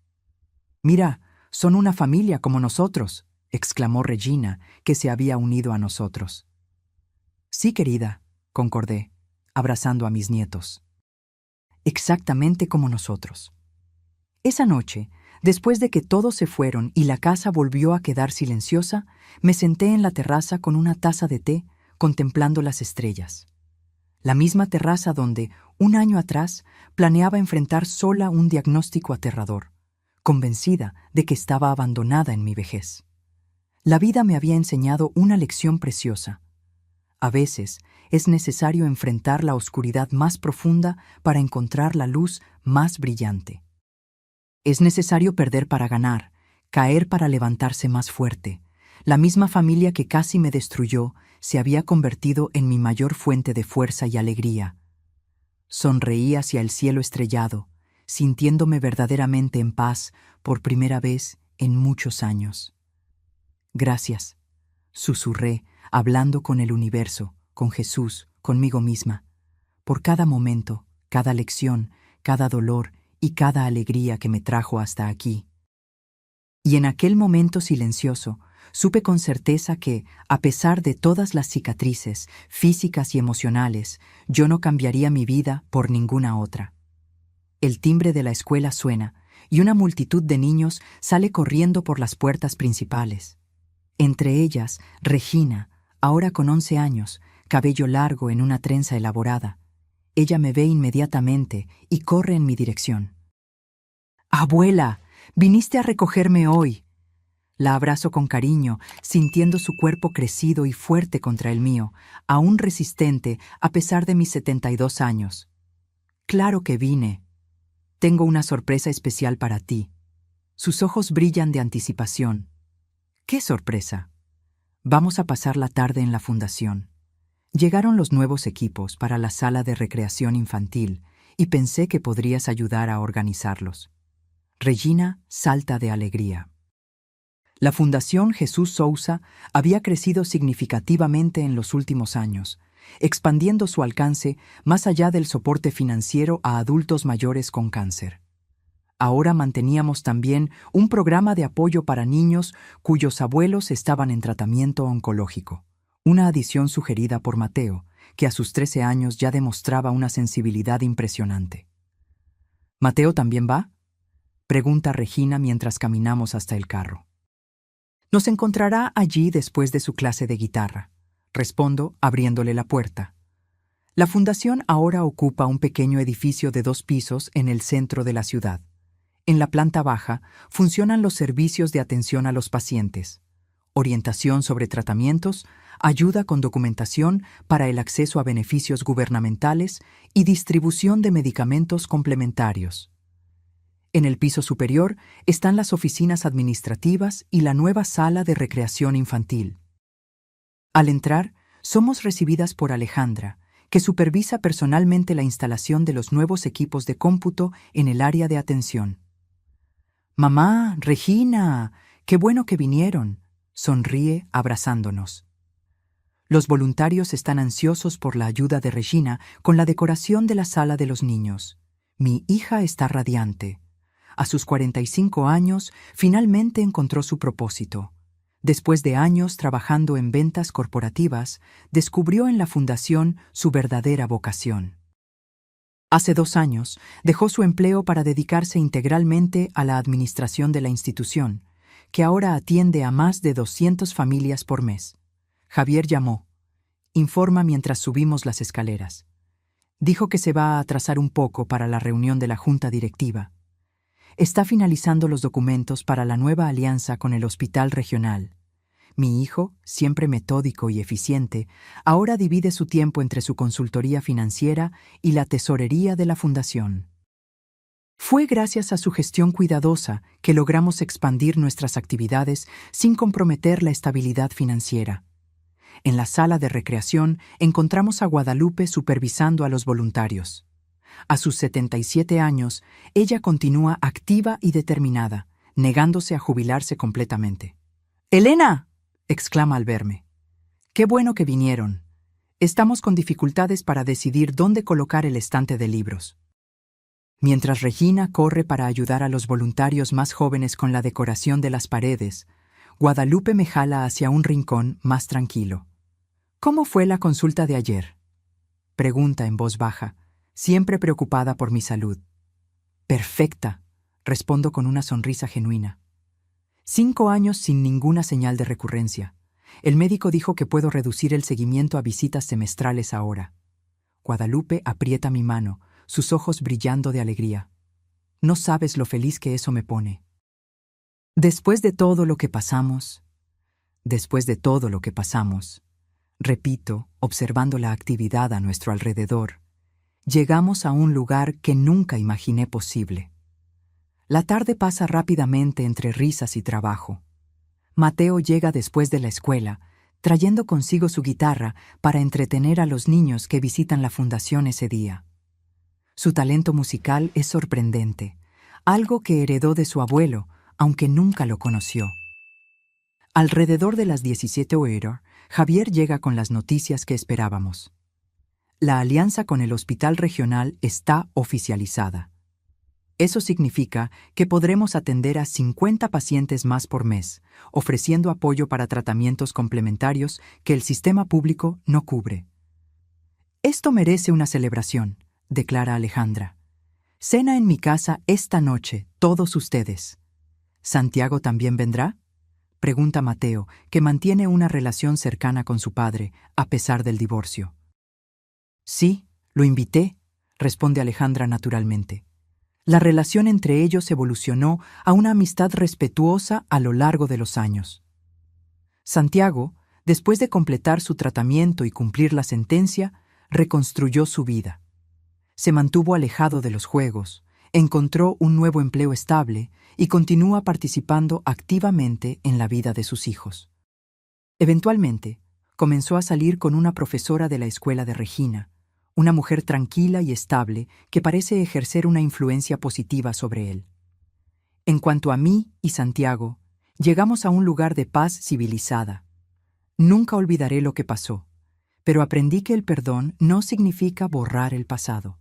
«Mira, son una familia como nosotros», exclamó Regina, que se había unido a nosotros. «Sí, querida», concordé, abrazando a mis nietos. Exactamente como nosotros. Esa noche, después de que todos se fueron y la casa volvió a quedar silenciosa, me senté en la terraza con una taza de té, contemplando las estrellas. La misma terraza donde, un año atrás, planeaba enfrentar sola un diagnóstico aterrador, convencida de que estaba abandonada en mi vejez. La vida me había enseñado una lección preciosa. A veces es necesario enfrentar la oscuridad más profunda para encontrar la luz más brillante. Es necesario perder para ganar, caer para levantarse más fuerte. La misma familia que casi me destruyó se había convertido en mi mayor fuente de fuerza y alegría. Sonreí hacia el cielo estrellado, sintiéndome verdaderamente en paz por primera vez en muchos años. Gracias, susurré, hablando con el universo, con Jesús, conmigo misma, por cada momento, cada lección, cada dolor y cada alegría que me trajo hasta aquí. Y en aquel momento silencioso, supe con certeza que, a pesar de todas las cicatrices, físicas y emocionales, yo no cambiaría mi vida por ninguna otra. El timbre de la escuela suena, y una multitud de niños sale corriendo por las puertas principales. Entre ellas, Regina, ahora con 11 años, cabello largo en una trenza elaborada. Ella me ve inmediatamente y corre en mi dirección. «Abuela, viniste a recogerme hoy». La abrazo con cariño, sintiendo su cuerpo crecido y fuerte contra el mío, aún resistente a pesar de mis 72 años. «Claro que vine. Tengo una sorpresa especial para ti». Sus ojos brillan de anticipación. «¿Qué sorpresa?» «Vamos a pasar la tarde en la fundación». Llegaron los nuevos equipos para la sala de recreación infantil y pensé que podrías ayudar a organizarlos. Regina salta de alegría. La Fundación Jesús Sousa había crecido significativamente en los últimos años, expandiendo su alcance más allá del soporte financiero a adultos mayores con cáncer. Ahora manteníamos también un programa de apoyo para niños cuyos abuelos estaban en tratamiento oncológico, una adición sugerida por Mateo, que a sus 13 años ya demostraba una sensibilidad impresionante. ¿Mateo también va?, pregunta Regina mientras caminamos hasta el carro. Nos encontrará allí después de su clase de guitarra, respondo abriéndole la puerta. La fundación ahora ocupa un pequeño edificio de 2 pisos en el centro de la ciudad. En la planta baja funcionan los servicios de atención a los pacientes, orientación sobre tratamientos, ayuda con documentación para el acceso a beneficios gubernamentales y distribución de medicamentos complementarios. En el piso superior están las oficinas administrativas y la nueva sala de recreación infantil. Al entrar, somos recibidas por Alejandra, que supervisa personalmente la instalación de los nuevos equipos de cómputo en el área de atención. «Mamá, Regina, qué bueno que vinieron», sonríe abrazándonos. Los voluntarios están ansiosos por la ayuda de Regina con la decoración de la sala de los niños. Mi hija está radiante. A sus 45 años, finalmente encontró su propósito: Después de años trabajando en ventas corporativas, descubrió en la fundación su verdadera vocación. Hace 2 años, dejó su empleo para dedicarse integralmente a la administración de la institución, que ahora atiende a más de 200 familias por mes. Javier llamó. Informa mientras subimos las escaleras. Dijo que se va a atrasar un poco para la reunión de la junta directiva. Está finalizando los documentos para la nueva alianza con el hospital regional. Mi hijo, siempre metódico y eficiente, ahora divide su tiempo entre su consultoría financiera y la tesorería de la fundación. Fue gracias a su gestión cuidadosa que logramos expandir nuestras actividades sin comprometer la estabilidad financiera. En la sala de recreación encontramos a Guadalupe supervisando a los voluntarios. A sus 77 años, ella continúa activa y determinada, negándose a jubilarse completamente. ¡Elena!, exclama al verme. ¡Qué bueno que vinieron! Estamos con dificultades para decidir dónde colocar el estante de libros. Mientras Regina corre para ayudar a los voluntarios más jóvenes con la decoración de las paredes, Guadalupe me jala hacia un rincón más tranquilo. ¿Cómo fue la consulta de ayer?, pregunta en voz baja, siempre preocupada por mi salud. Perfecta, respondo con una sonrisa genuina. 5 años sin ninguna señal de recurrencia. El médico dijo que puedo reducir el seguimiento a visitas semestrales ahora. Guadalupe aprieta mi mano, sus ojos brillando de alegría. No sabes lo feliz que eso me pone. Después de todo lo que pasamos, repito, observando la actividad a nuestro alrededor, llegamos a un lugar que nunca imaginé posible. La tarde pasa rápidamente entre risas y trabajo. Mateo llega después de la escuela, trayendo consigo su guitarra para entretener a los niños que visitan la fundación ese día. Su talento musical es sorprendente, algo que heredó de su abuelo, aunque nunca lo conoció. Alrededor de las 17:00, Javier llega con las noticias que esperábamos. La alianza con el hospital regional está oficializada. Eso significa que podremos atender a 50 pacientes más por mes, ofreciendo apoyo para tratamientos complementarios que el sistema público no cubre. Esto merece una celebración, declara Alejandra. Cena en mi casa esta noche, todos ustedes. ¿Santiago también vendrá?, pregunta Mateo, que mantiene una relación cercana con su padre, a pesar del divorcio. Sí, lo invité, responde Alejandra naturalmente. La relación entre ellos evolucionó a una amistad respetuosa a lo largo de los años. Santiago, después de completar su tratamiento y cumplir la sentencia, reconstruyó su vida. Se mantuvo alejado de los juegos, encontró un nuevo empleo estable y continúa participando activamente en la vida de sus hijos. Eventualmente, comenzó a salir con una profesora de la escuela de Regina, una mujer tranquila y estable que parece ejercer una influencia positiva sobre él. En cuanto a mí y Santiago, llegamos a un lugar de paz civilizada. Nunca olvidaré lo que pasó, pero aprendí que el perdón no significa borrar el pasado.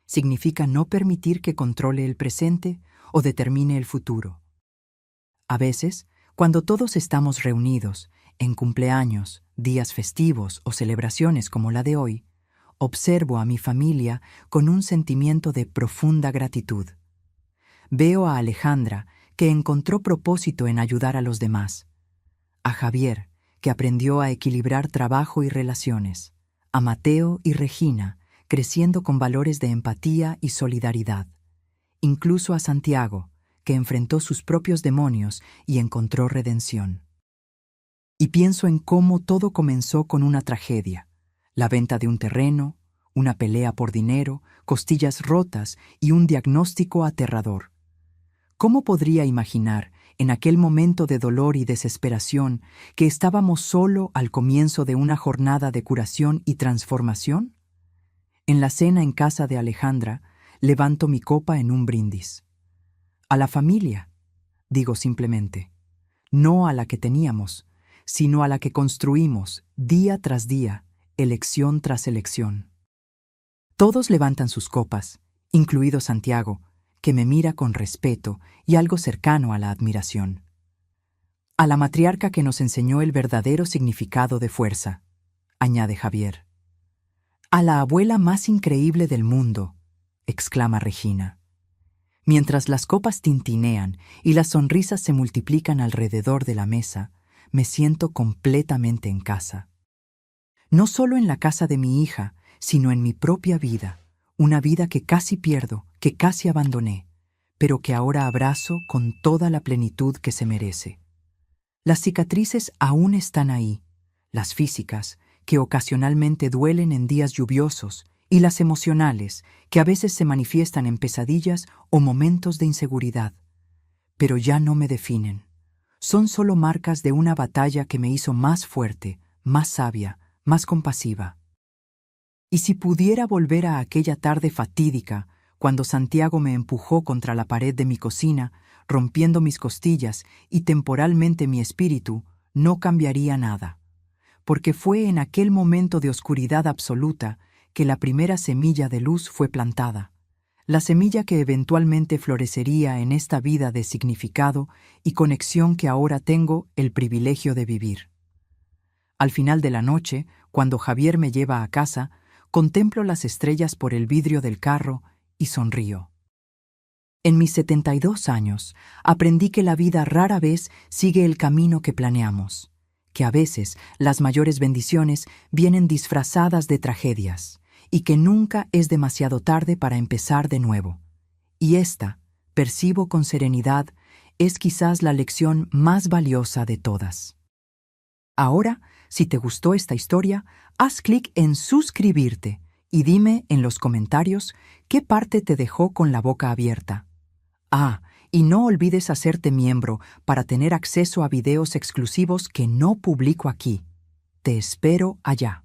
Significa no permitir que controle el presente o determine el futuro. A veces, cuando todos estamos reunidos, en cumpleaños, días festivos o celebraciones como la de hoy, observo a mi familia con un sentimiento de profunda gratitud. Veo a Alejandra, que encontró propósito en ayudar a los demás. A Javier, que aprendió a equilibrar trabajo y relaciones. A Mateo y Regina, creciendo con valores de empatía y solidaridad. Incluso a Santiago, que enfrentó sus propios demonios y encontró redención. Y pienso en cómo todo comenzó con una tragedia. La venta de un terreno, una pelea por dinero, costillas rotas y un diagnóstico aterrador. ¿Cómo podría imaginar, en aquel momento de dolor y desesperación, que estábamos solo al comienzo de una jornada de curación y transformación? En la cena en casa de Alejandra, levanto mi copa en un brindis. A la familia, digo simplemente, no a la que teníamos, sino a la que construimos día tras día, elección tras elección. Todos levantan sus copas, incluido Santiago, que me mira con respeto y algo cercano a la admiración. A la matriarca que nos enseñó el verdadero significado de fuerza, añade Javier. A la abuela más increíble del mundo, exclama Regina. Mientras las copas tintinean y las sonrisas se multiplican alrededor de la mesa, me siento completamente en casa. No solo en la casa de mi hija, sino en mi propia vida, una vida que casi pierdo, que casi abandoné, pero que ahora abrazo con toda la plenitud que se merece. Las cicatrices aún están ahí, las físicas, que ocasionalmente duelen en días lluviosos, y las emocionales, que a veces se manifiestan en pesadillas o momentos de inseguridad. Pero ya no me definen. Son solo marcas de una batalla que me hizo más fuerte, más sabia, más compasiva. Y si pudiera volver a aquella tarde fatídica, cuando Santiago me empujó contra la pared de mi cocina, rompiendo mis costillas y temporalmente mi espíritu, no cambiaría nada. Porque fue en aquel momento de oscuridad absoluta que la primera semilla de luz fue plantada, la semilla que eventualmente florecería en esta vida de significado y conexión que ahora tengo el privilegio de vivir. Al final de la noche, cuando Javier me lleva a casa, contemplo las estrellas por el vidrio del carro y sonrío. En mis 72 años, aprendí que la vida rara vez sigue el camino que planeamos, que a veces las mayores bendiciones vienen disfrazadas de tragedias y que nunca es demasiado tarde para empezar de nuevo. Y esta, percibo con serenidad, es quizás la lección más valiosa de todas. Ahora, si te gustó esta historia, haz clic en suscribirte y dime en los comentarios qué parte te dejó con la boca abierta. Ah, y no olvides hacerte miembro para tener acceso a videos exclusivos que no publico aquí. Te espero allá.